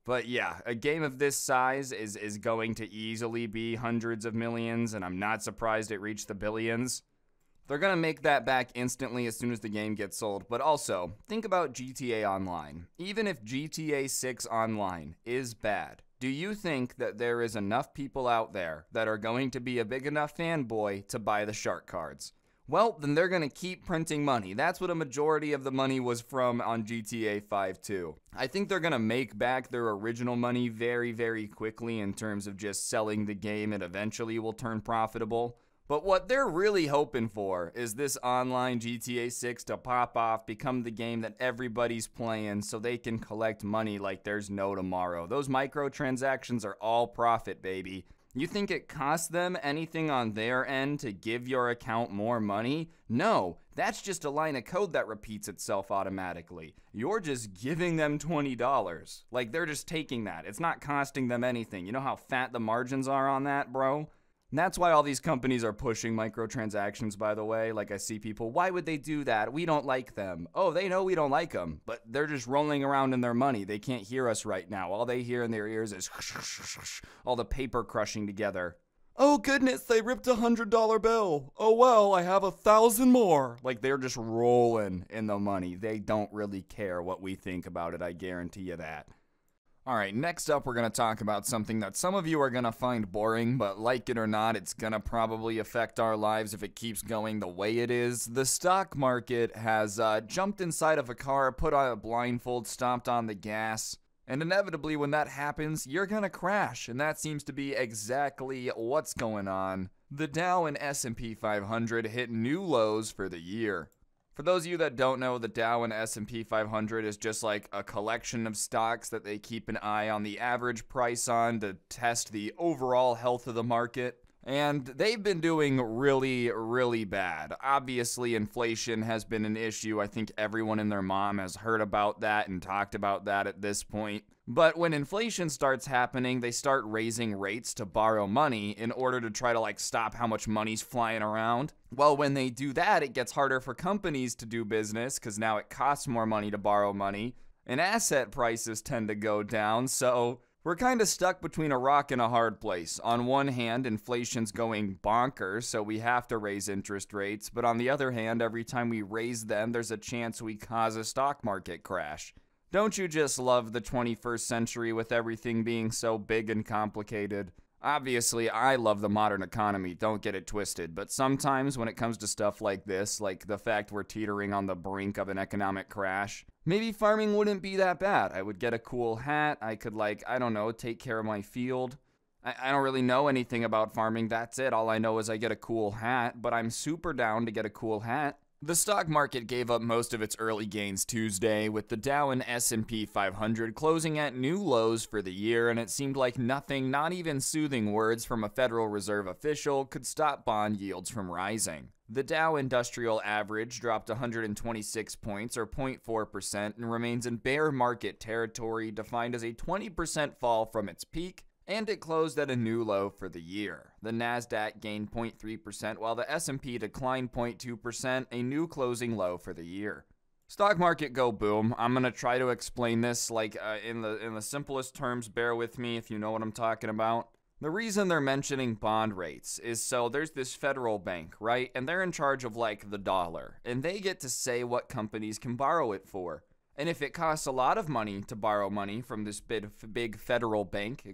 But yeah, a game of this size is going to easily be hundreds of millions, and I'm not surprised it reached the billions. They're going to make that back instantly as soon as the game gets sold, but also, think about GTA Online. Even if GTA 6 Online is bad, do you think that there is enough people out there that are going to be a big enough fanboy to buy the shark cards? Well, then they're going to keep printing money. That's what a majority of the money was from on GTA 5 too. I think they're going to make back their original money very, very quickly in terms of just selling the game. It eventually will turn profitable. But what they're really hoping for is this online GTA 6 to pop off, become the game that everybody's playing so they can collect money like there's no tomorrow. Those microtransactions are all profit, baby. You think it costs them anything on their end to give your account more money? No, that's just a line of code that repeats itself automatically. You're just giving them $20. Like, they're just taking that. It's not costing them anything. You know how fat the margins are on that, bro? And that's why all these companies are pushing microtransactions, by the way. Like, I see people, why would they do that? We don't like them. Oh, they know we don't like them, but they're just rolling around in their money. They can't hear us right now. All they hear in their ears is all the paper crushing together. Oh, goodness, they ripped $100 bill. Oh, well, I have 1,000 more. Like, they're just rolling in the money. They don't really care what we think about it, I guarantee you that. Alright, next up we're going to talk about something that some of you are going to find boring, but like it or not, it's going to probably affect our lives if it keeps going the way it is. The stock market has jumped inside of a car, put on a blindfold, stomped on the gas, and inevitably when that happens, you're going to crash, and that seems to be exactly what's going on. The Dow and S&P 500 hit new lows for the year. For those of you that don't know, the Dow and S&P 500 is just like a collection of stocks that they keep an eye on the average price on to test the overall health of the market. And they've been doing really, really bad. Obviously, inflation has been an issue. I think everyone and their mom has heard about that and talked about that at this point. But when inflation starts happening, they start raising rates to borrow money in order to try to stop how much money's flying around. Well, when they do that, it gets harder for companies to do business because now it costs more money to borrow money, and asset prices tend to go down, so we're kind of stuck between a rock and a hard place. On one hand, inflation's going bonkers, so we have to raise interest rates, but on the other hand, every time we raise them, there's a chance we cause a stock market crash. Don't you just love the 21st century with everything being so big and complicated? Obviously, I love the modern economy, don't get it twisted, but sometimes when it comes to stuff like this, like the fact we're teetering on the brink of an economic crash, maybe farming wouldn't be that bad. I would get a cool hat, I could I don't know, take care of my field. I don't really know anything about farming, that's it. All I know is I get a cool hat, but I'm super down to get a cool hat. The stock market gave up most of its early gains Tuesday, with the Dow and S&P 500 closing at new lows for the year, and it seemed like nothing, not even soothing words from a Federal Reserve official, could stop bond yields from rising. The Dow Industrial Average dropped 126 points, or 0.4%, and remains in bear market territory, defined as a 20% fall from its peak, and it closed at a new low for the year. The Nasdaq gained 0.3%, while the S&P declined 0.2%, a new closing low for the year. Stock market go boom. I'm gonna try to explain this in the simplest terms. Bear with me if you know what I'm talking about. The reason they're mentioning bond rates is so there's this federal bank, right? And they're in charge of the dollar, and they get to say what companies can borrow it for. And if it costs a lot of money to borrow money from this big federal bank,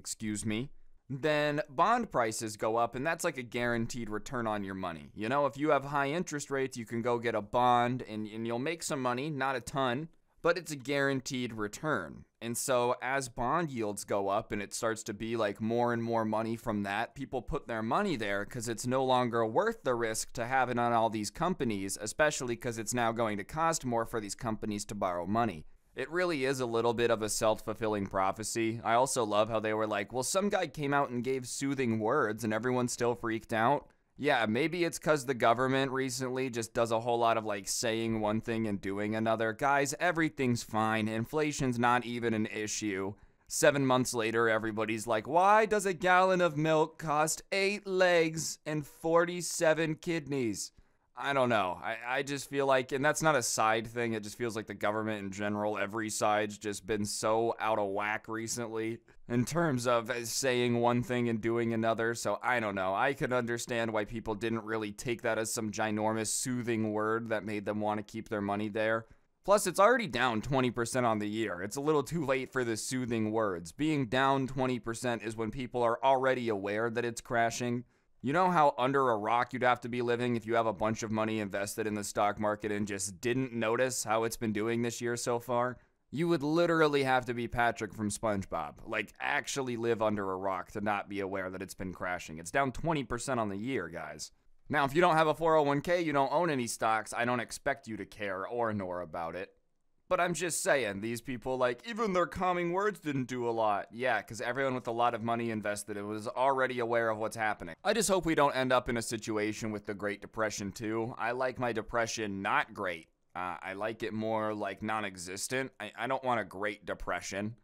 then bond prices go up, and that's like a guaranteed return on your money. You know, if you have high interest rates, you can go get a bond, and you'll make some money, not a ton, but it's a guaranteed return. And so as bond yields go up and it starts to be more and more money from that, people put their money there because it's no longer worth the risk to have it on all these companies, especially because it's now going to cost more for these companies to borrow money. It really is a little bit of a self-fulfilling prophecy. I also love how they were well, some guy came out and gave soothing words and everyone still freaked out. Yeah, maybe it's because the government recently just does a whole lot of saying one thing and doing another. Guys, everything's fine. Inflation's not even an issue. 7 months later, everybody's why does a gallon of milk cost 8 legs and 47 kidneys? I don't know. I just feel and that's not a side thing, it just feels like the government in general, every side's just been so out of whack recently in terms of saying one thing and doing another, so I don't know. I could understand why people didn't really take that as some ginormous soothing word that made them want to keep their money there. Plus, it's already down 20% on the year. It's a little too late for the soothing words. Being down 20% is when people are already aware that it's crashing. You know how under a rock you'd have to be living if you have a bunch of money invested in the stock market and just didn't notice how it's been doing this year so far? You would literally have to be Patrick from SpongeBob. Actually live under a rock to not be aware that it's been crashing. It's down 20% on the year, guys. Now, if you don't have a 401k, you don't own any stocks, I don't expect you to care or know about it. But I'm just saying, these people, like, even their calming words didn't do a lot. Yeah, because everyone with a lot of money invested was already aware of what's happening. I just hope we don't end up in a situation with the Great Depression too. I like my depression not great. I like it more like non-existent. I don't want a Great Depression.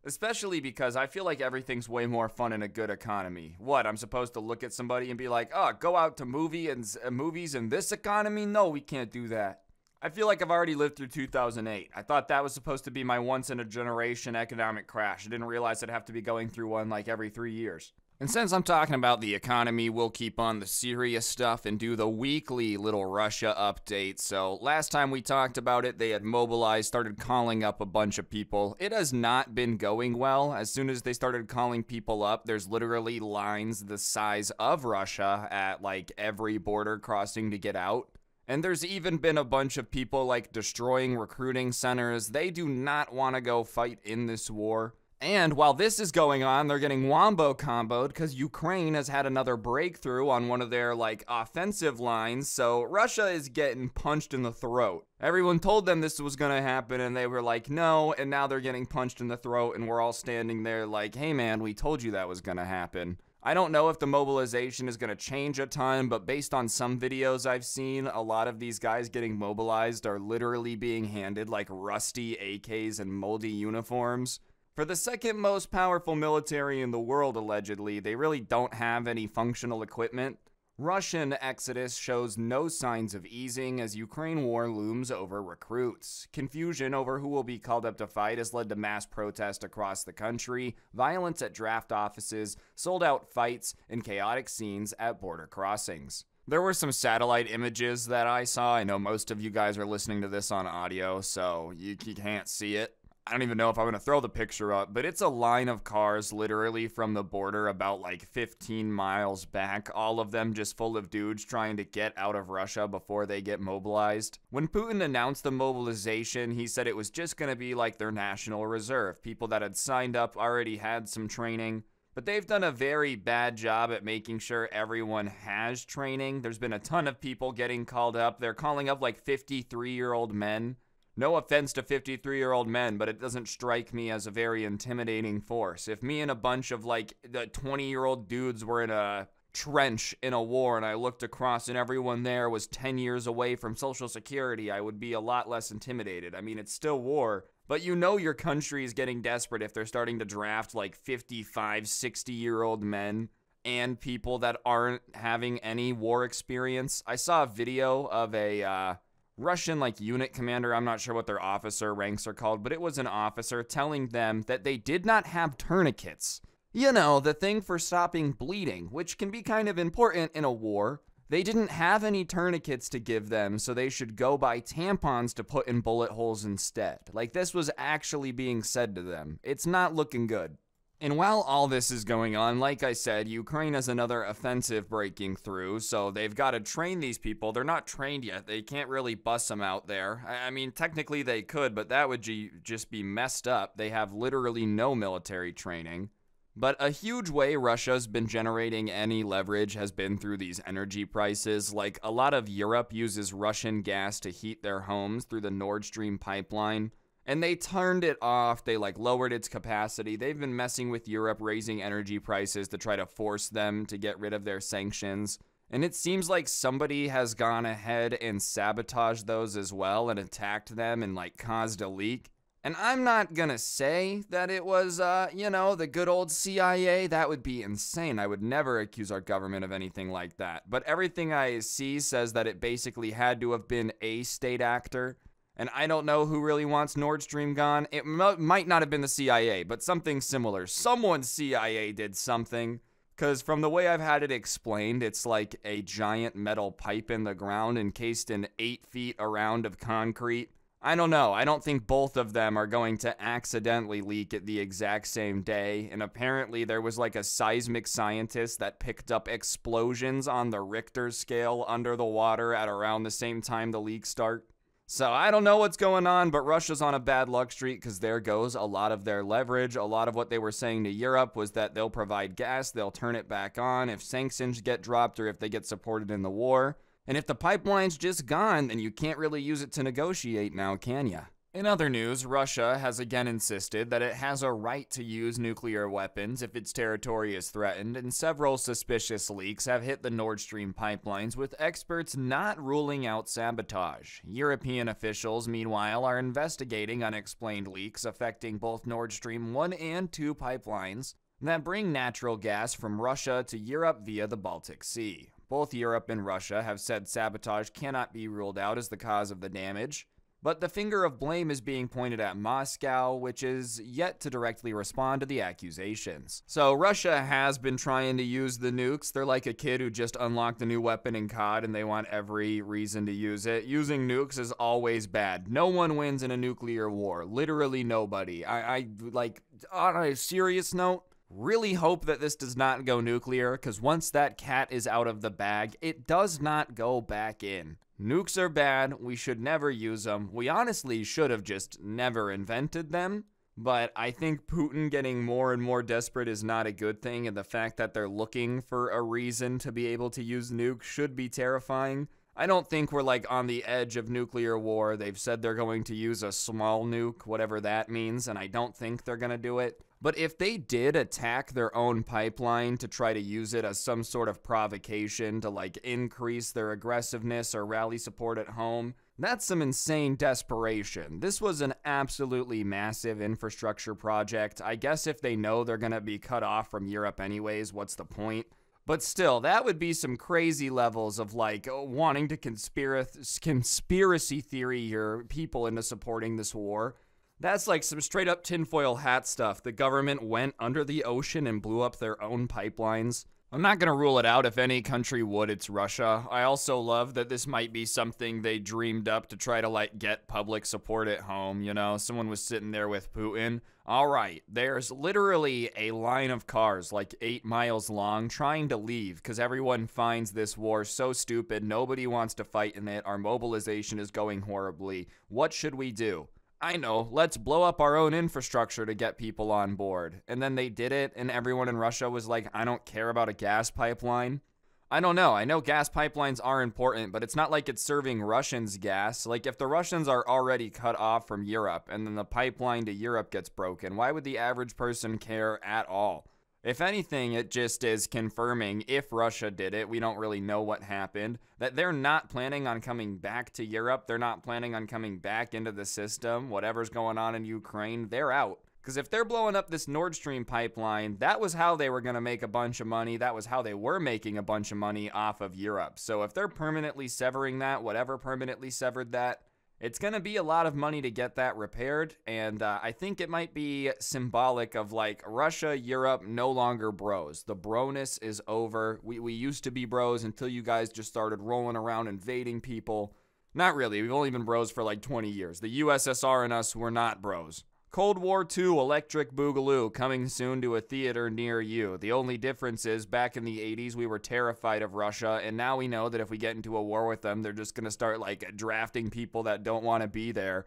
Especially because I feel like everything's way more fun in a good economy. What, I'm supposed to look at somebody and be like, oh, go out to movies in this economy? No, we can't do that. I feel like I've already lived through 2008. I thought that was supposed to be my once-in-a-generation economic crash. I didn't realize I'd have to be going through one like every 3 years. And since I'm talking about the economy, we'll keep on the serious stuff and do the weekly little Russia update. So last time we talked about it, they had mobilized, started calling up a bunch of people. It has not been going well. As soon as they started calling people up, there's literally lines the size of Russia at like every border crossing to get out. And there's even been a bunch of people like destroying recruiting centers. They do not want to go fight in this war. And while this is going on, they're getting wombo-comboed because Ukraine has had another breakthrough on one of their, like, offensive lines, so Russia is getting punched in the throat. Everyone told them this was gonna happen, and they were like, no, and now they're getting punched in the throat, and we're all standing there like, hey man, we told you that was gonna happen. I don't know if the mobilization is gonna change a ton, but based on some videos I've seen, a lot of these guys getting mobilized are literally being handed, like, rusty AKs and moldy uniforms. For the second most powerful military in the world, allegedly, they really don't have any functional equipment. Russian exodus shows no signs of easing as Ukraine war looms over recruits. Confusion over who will be called up to fight has led to mass protest across the country, violence at draft offices, sold-out fights, and chaotic scenes at border crossings. There were some satellite images that I saw. I know most of you guys are listening to this on audio, so you can't see it. I don't even know if I'm going to throw the picture up, but it's a line of cars literally from the border about like 15 miles back, all of them just full of dudes trying to get out of Russia before they get mobilized. When Putin announced the mobilization, he said it was just going to be like their national reserve. People that had signed up already had some training, but they've done a very bad job at making sure everyone has training. There's been a ton of people getting called up. They're calling up like 53-year-old men. No offense to 53-year-old men, but it doesn't strike me as a very intimidating force. If me and a bunch of, like, the 20-year-old dudes were in a trench in a war and I looked across and everyone there was 10 years away from Social Security, I would be a lot less intimidated. I mean, it's still war, but you know your country is getting desperate if they're starting to draft, like, 55, 60-year-old men and people that aren't having any war experience. I saw a video of a, Russian, like, unit commander, I'm not sure what their officer ranks are called, but it was an officer telling them that they did not have tourniquets. You know, the thing for stopping bleeding, which can be kind of important in a war. They didn't have any tourniquets to give them, so they should go buy tampons to put in bullet holes instead. Like, this was actually being said to them. It's not looking good. And while all this is going on, like I said, Ukraine has another offensive breaking through, so they've got to train these people. They're not trained yet. They can't really bust them out there. I mean, technically they could, but that would just be messed up. They have literally no military training. But a huge way Russia's been generating any leverage has been through these energy prices. Like, a lot of Europe uses Russian gas to heat their homes through the Nord Stream pipeline. And they turned it off, they like lowered its capacity. They've been messing with Europe, raising energy prices to try to force them to get rid of their sanctions. And it seems like somebody has gone ahead and sabotaged those as well and attacked them and like caused a leak. And I'm not gonna say that it was, you know, the good old CIA. That would be insane. I would never accuse our government of anything like that. But everything I see says that it basically had to have been a state actor. And I don't know who really wants Nord Stream gone. It might not have been the CIA, but something similar. Someone's CIA did something. Because from the way I've had it explained, it's like a giant metal pipe in the ground encased in 8 feet around of concrete. I don't know. I don't think both of them are going to accidentally leak at the exact same day. And apparently there was like a seismic scientist that picked up explosions on the Richter scale under the water at around the same time the leaks start. So I don't know what's going on, but Russia's on a bad luck streak because there goes a lot of their leverage. A lot of what they were saying to Europe was that they'll provide gas, they'll turn it back on if sanctions get dropped or if they get supported in the war. And if the pipeline's just gone, then you can't really use it to negotiate now, can ya? In other news, Russia has again insisted that it has a right to use nuclear weapons if its territory is threatened, and several suspicious leaks have hit the Nord Stream pipelines, with experts not ruling out sabotage. European officials, meanwhile, are investigating unexplained leaks affecting both Nord Stream 1 and 2 pipelines that bring natural gas from Russia to Europe via the Baltic Sea. Both Europe and Russia have said sabotage cannot be ruled out as the cause of the damage, but the finger of blame is being pointed at Moscow, which is yet to directly respond to the accusations. So Russia has been trying to use the nukes. They're like a kid who just unlocked a new weapon in COD and they want every reason to use it. Using nukes is always bad. No one wins in a nuclear war. Literally nobody. I like, on a serious note, really hope that this does not go nuclear, because once that cat is out of the bag, it does not go back in. Nukes are bad, we should never use them. We honestly should have just never invented them, but I think Putin getting more and more desperate is not a good thing, and the fact that they're looking for a reason to be able to use nukes should be terrifying. I don't think we're like on the edge of nuclear war. They've said they're going to use a small nuke, whatever that means, and I don't think they're gonna do it. But if they did attack their own pipeline to try to use it as some sort of provocation to like increase their aggressiveness or rally support at home, that's some insane desperation. This was an absolutely massive infrastructure project. I guess if they know they're gonna be cut off from Europe anyways, what's the point? But still, that would be some crazy levels of like wanting to conspiracy theory your people into supporting this war. That's like some straight up tinfoil hat stuff. The government went under the ocean and blew up their own pipelines. I'm not gonna rule it out. If any country would, it's Russia. I also love that this might be something they dreamed up to try to like get public support at home, you know? Someone was sitting there with Putin. All right, there's literally a line of cars like 8 miles long trying to leave because everyone finds this war so stupid. Nobody wants to fight in it. Our mobilization is going horribly. What should we do? I know, let's blow up our own infrastructure to get people on board. And then they did it, and everyone in Russia was like, I don't care about a gas pipeline. I don't know. I know gas pipelines are important, but it's not like it's serving Russians gas. Like, if the Russians are already cut off from Europe, and then the pipeline to Europe gets broken, why would the average person care at all? If anything, it just is confirming, if Russia did it, we don't really know what happened, that they're not planning on coming back to Europe. They're not planning on coming back into the system. Whatever's going on in Ukraine, they're out. Because if they're blowing up this Nord Stream pipeline, that was how they were going to make a bunch of money. That was how they were making a bunch of money off of Europe. So if they're permanently severing that, whatever permanently severed that, it's going to be a lot of money to get that repaired, and I think it might be symbolic of, like, Russia, Europe, no longer bros. The broness is over. We used to be bros until you guys just started rolling around invading people. Not really. We've only been bros for, like, 20 years. The USSR and us were not bros. Cold War II Electric Boogaloo coming soon to a theater near you. The only difference is back in the 80s we were terrified of Russia, and now we know that if we get into a war with them, they're just going to start like drafting people that don't want to be there,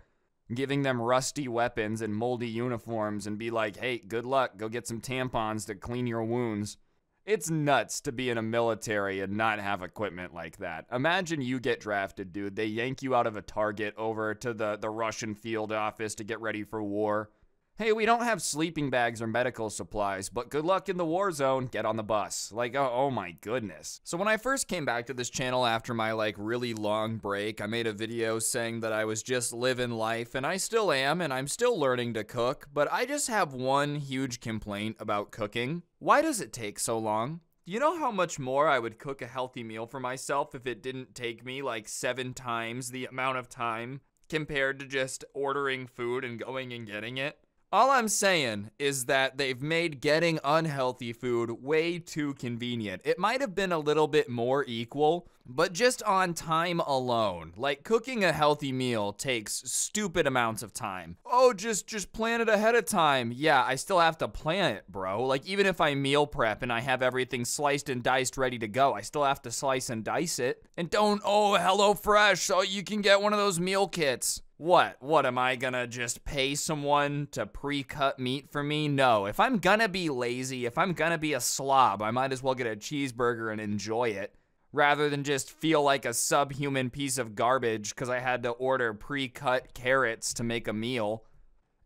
giving them rusty weapons and moldy uniforms and be like, hey, good luck, go get some tampons to clean your wounds. It's nuts to be in a military and not have equipment like that. Imagine you get drafted, dude. They yank you out of a target over to the Russian field office to get ready for war. Hey, we don't have sleeping bags or medical supplies, but good luck in the war zone. Get on the bus. Like, oh my goodness. So when I first came back to this channel after my like really long break, I made a video saying that I was just living life, and I still am, and I'm still learning to cook, but I just have one huge complaint about cooking. Why does it take so long? Do you know how much more I would cook a healthy meal for myself if it didn't take me like 7 times the amount of time compared to just ordering food and going and getting it? All I'm saying is that they've made getting unhealthy food way too convenient. It might have been a little bit more equal, but just on time alone. Like, cooking a healthy meal takes stupid amounts of time. Oh, just plan it ahead of time. Yeah, I still have to plan it, bro. Like, even if I meal prep and I have everything sliced and diced ready to go, I still have to slice and dice it. And don't, oh, HelloFresh, oh, you can get one of those meal kits. What am I gonna just pay someone to pre-cut meat for me? No, if I'm gonna be lazy, if I'm gonna be a slob, I might as well get a cheeseburger and enjoy it. rather than just feel like a subhuman piece of garbage because I had to order pre-cut carrots to make a meal.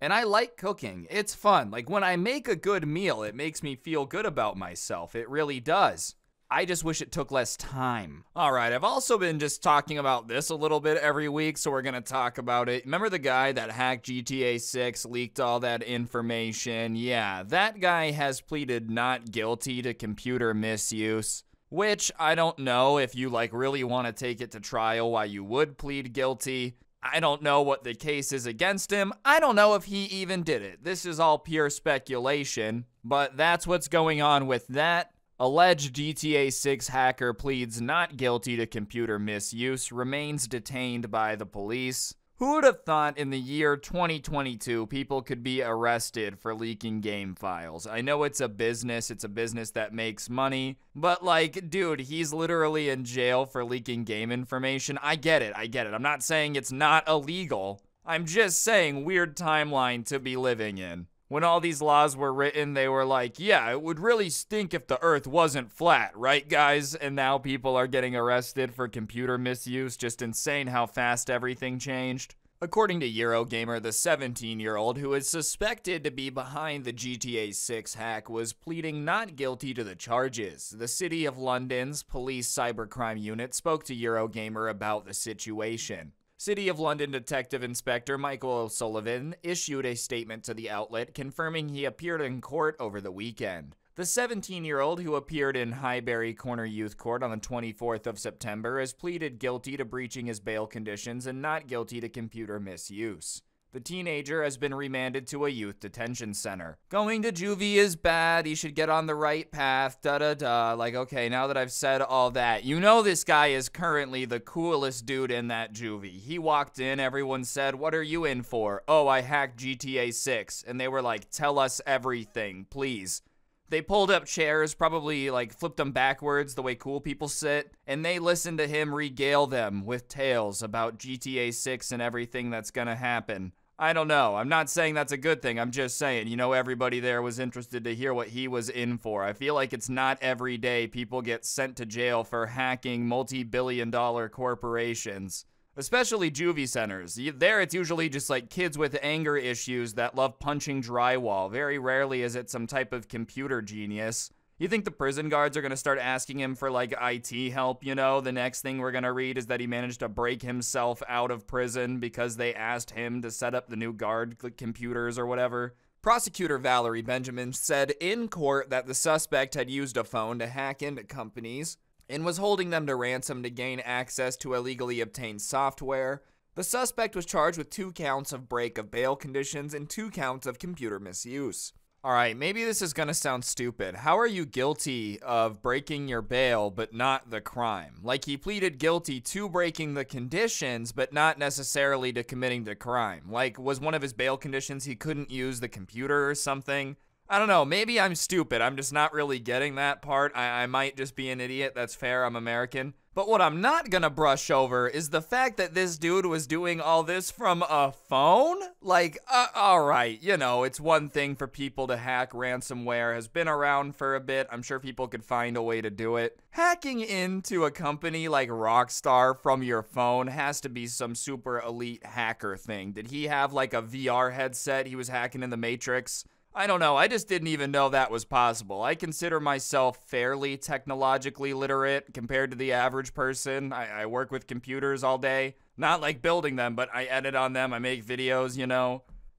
And I like cooking. It's fun. Like, when I make a good meal, it makes me feel good about myself. It really does. I just wish it took less time. All right, I've also been just talking about this a little bit every week, so we're gonna talk about it. Remember the guy that hacked GTA 6, leaked all that information? Yeah, that guy has pleaded not guilty to computer misuse. Which, I don't know if you really want to take it to trial why you would plead guilty. I don't know what the case is against him. I don't know if he even did it. This is all pure speculation, but that's what's going on with that. Alleged GTA 6 hacker pleads not guilty to computer misuse, remains detained by the police. Who would have thought in the year 2022 people could be arrested for leaking game files? I know it's a business that makes money, but dude, he's literally in jail for leaking game information. I get it. I'm not saying it's not illegal. I'm just saying weird timeline to be living in. When all these laws were written, they were like, yeah, it would really stink if the earth wasn't flat, right, guys? And now people are getting arrested for computer misuse. Just insane how fast everything changed. According to Eurogamer, the 17-year-old who is suspected to be behind the GTA 6 hack was pleading not guilty to the charges. The City of London's police cybercrime unit spoke to Eurogamer about the situation. City of London Detective Inspector Michael O'Sullivan issued a statement to the outlet confirming he appeared in court over the weekend. The 17-year-old who appeared in Highbury Corner Youth Court on the 24th of September has pleaded guilty to breaching his bail conditions and not guilty to computer misuse. The teenager has been remanded to a youth detention center. Going to juvie is bad, he should get on the right path, okay, now that I've said all that, you know this guy is currently the coolest dude in that juvie. He walked in, everyone said, what are you in for? Oh, I hacked GTA 6. And they were like, tell us everything, please. They pulled up chairs, probably flipped them backwards the way cool people sit, and they listened to him regale them with tales about GTA 6 and everything that's gonna happen. I don't know. I'm not saying that's a good thing. I'm just saying, everybody there was interested to hear what he was in for. I feel like it's not every day people get sent to jail for hacking multi-billion-dollar corporations. Especially juvie centers. There it's usually just kids with anger issues that love punching drywall. Very rarely is it some type of computer genius. You think the prison guards are going to start asking him for IT help, The next thing we're going to read is that he managed to break himself out of prison because they asked him to set up the new guard computers or whatever. Prosecutor Valerie Benjamin said in court that the suspect had used a phone to hack into companies and was holding them to ransom to gain access to illegally obtained software. The suspect was charged with 2 counts of break of bail conditions and 2 counts of computer misuse. Alright, maybe this is gonna sound stupid. How are you guilty of breaking your bail but not the crime? He pleaded guilty to breaking the conditions but not necessarily to committing the crime. Was one of his bail conditions he couldn't use the computer or something? I don't know, maybe I'm stupid. I'm just not really getting that part. I might just be an idiot. That's fair, I'm American. But what I'm not gonna brush over is the fact that this dude was doing all this from a phone? Alright, it's one thing for people to hack ransomware, has been around for a bit. I'm sure people could find a way to do it. Hacking into a company like Rockstar from your phone has to be some super elite hacker thing. Did he have a VR headset he was hacking in the Matrix? I don't know, I just didn't even know that was possible. I consider myself fairly technologically literate compared to the average person. I work with computers all day. Not building them, but I edit on them, I make videos,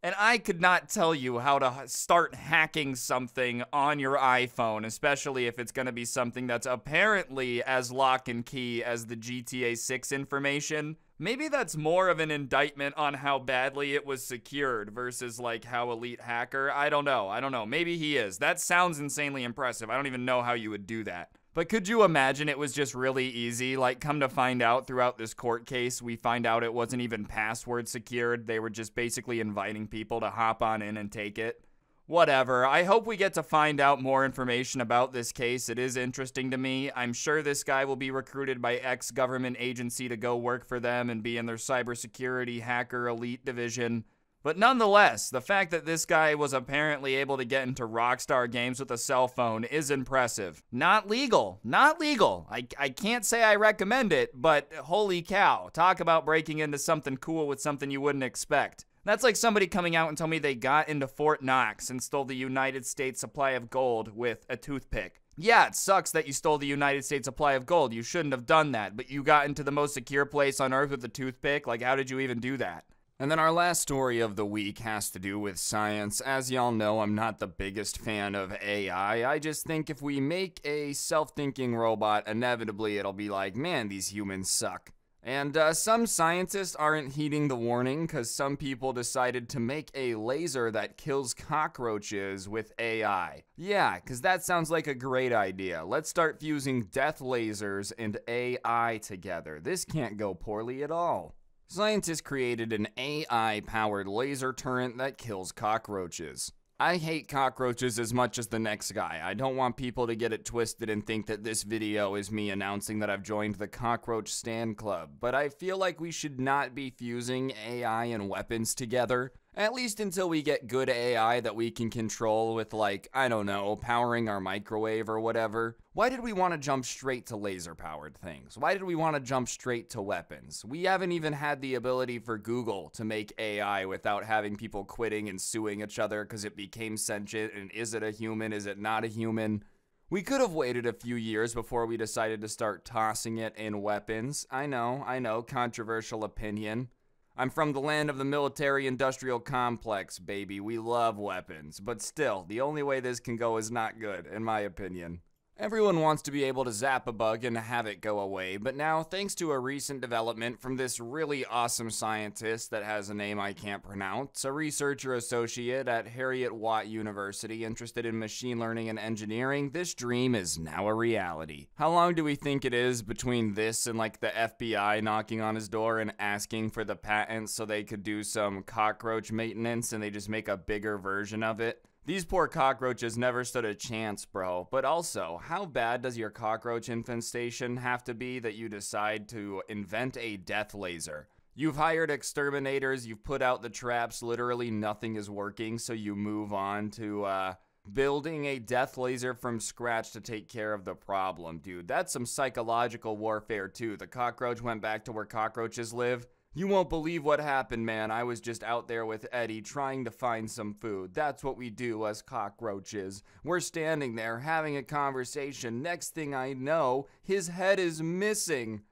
And I could not tell you how to start hacking something on your iPhone, especially if it's going to be something that's apparently as lock and key as the GTA 6 information. Maybe that's more of an indictment on how badly it was secured versus how elite hacker. I don't know. Maybe he is. That sounds insanely impressive. I don't even know how you would do that. But could you imagine it was just really easy? Come to find out throughout this court case, we find out it wasn't even password secured. They were just basically inviting people to hop on in and take it. Whatever. I hope we get to find out more information about this case. It is interesting to me. I'm sure this guy will be recruited by ex-government agency to go work for them and be in their cybersecurity hacker elite division. But nonetheless, the fact that this guy was apparently able to get into Rockstar Games with a cell phone is impressive. Not legal. Not legal. I can't say I recommend it, but holy cow. Talk about breaking into something cool with something you wouldn't expect. That's like somebody coming out and telling me they got into Fort Knox and stole the United States supply of gold with a toothpick. Yeah, it sucks that you stole the United States supply of gold. You shouldn't have done that, but you got into the most secure place on Earth with a toothpick? Like, how did you even do that? And then our last story of the week has to do with science. As y'all know, I'm not the biggest fan of AI. I just think if we make a self-thinking robot, inevitably it'll be like, man, these humans suck. And some scientists aren't heeding the warning because some people decided to make a laser that kills cockroaches with AI. Yeah, because that sounds like a great idea. Let's start fusing death lasers and AI together. This can't go poorly at all. Scientists created an AI-powered laser turret that kills cockroaches. I hate cockroaches as much as the next guy. I don't want people to get it twisted and think that this video is me announcing that I've joined the Cockroach Stan Club, but I feel like we should not be fusing AI and weapons together. At least until we get good AI that we can control with, like, I don't know, powering our microwave or whatever. Why did we want to jump straight to laser-powered things? Why did we want to jump straight to weapons? We haven't even had the ability for Google to make AI without having people quitting and suing each other because it became sentient, and is it a human, is it not a human? We could have waited a few years before we decided to start tossing it in weapons. I know, controversial opinion. I'm from the land of the military-industrial complex, baby. We love weapons. But still, the only way this can go is not good, in my opinion. Everyone wants to be able to zap a bug and have it go away, but now, thanks to a recent development from this really awesome scientist that has a name I can't pronounce, a researcher associate at Heriot-Watt University interested in machine learning and engineering, this dream is now a reality. How long do we think it is between this and like the FBI knocking on his door and asking for the patent so they could do some cockroach maintenance and they just make a bigger version of it? These poor cockroaches never stood a chance, bro. But also, how bad does your cockroach infestation have to be that you decide to invent a death laser? You've hired exterminators, you've put out the traps, literally nothing is working, so you move on to, building a death laser from scratch to take care of the problem, dude. That's some psychological warfare, too. The cockroach went back to where cockroaches live. You won't believe what happened, man. I was just out there with Eddie trying to find some food. That's what we do as cockroaches. We're standing there having a conversation. Next thing I know, his head is missing.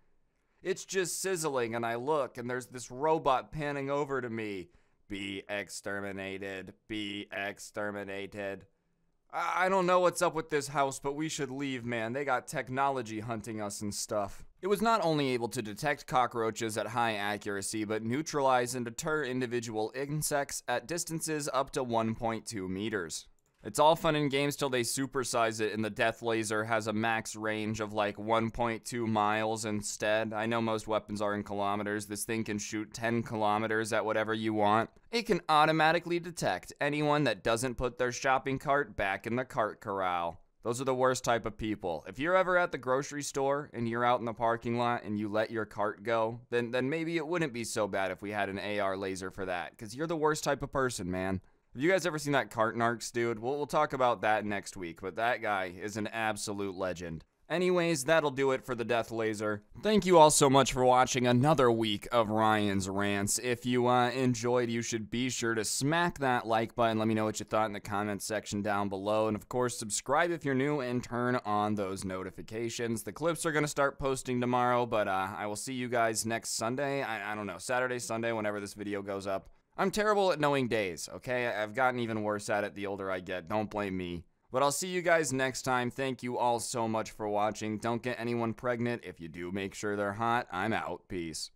It's just sizzling, and I look, and there's this robot panning over to me. Be exterminated. Be exterminated. I don't know what's up with this house, but we should leave, man. They got technology hunting us and stuff. It was not only able to detect cockroaches at high accuracy, but neutralize and deter individual insects at distances up to 1.2 meters. It's all fun and games till they supersize it and the death laser has a max range of like 1.2 miles instead. I know most weapons are in kilometers. This thing can shoot 10 kilometers at whatever you want. It can automatically detect anyone that doesn't put their shopping cart back in the cart corral. Those are the worst type of people. If you're ever at the grocery store and you're out in the parking lot and you let your cart go, then maybe it wouldn't be so bad if we had an AR laser for that, because you're the worst type of person, man. Have you guys ever seen that Cart Narcs dude? We'll talk about that next week, but that guy is an absolute legend. Anyways, that'll do it for the death laser. Thank you all so much for watching another week of Ryan's Rants. If you enjoyed, you should be sure to smack that like button. Let me know what you thought in the comments section down below. And of course, subscribe if you're new and turn on those notifications. The clips are going to start posting tomorrow, but I will see you guys next Sunday. I don't know, Saturday, Sunday, whenever this video goes up. I'm terrible at knowing days, okay? I've gotten even worse at it the older I get. Don't blame me. But I'll see you guys next time. Thank you all so much for watching. Don't get anyone pregnant. If you do, make sure they're hot. I'm out. Peace.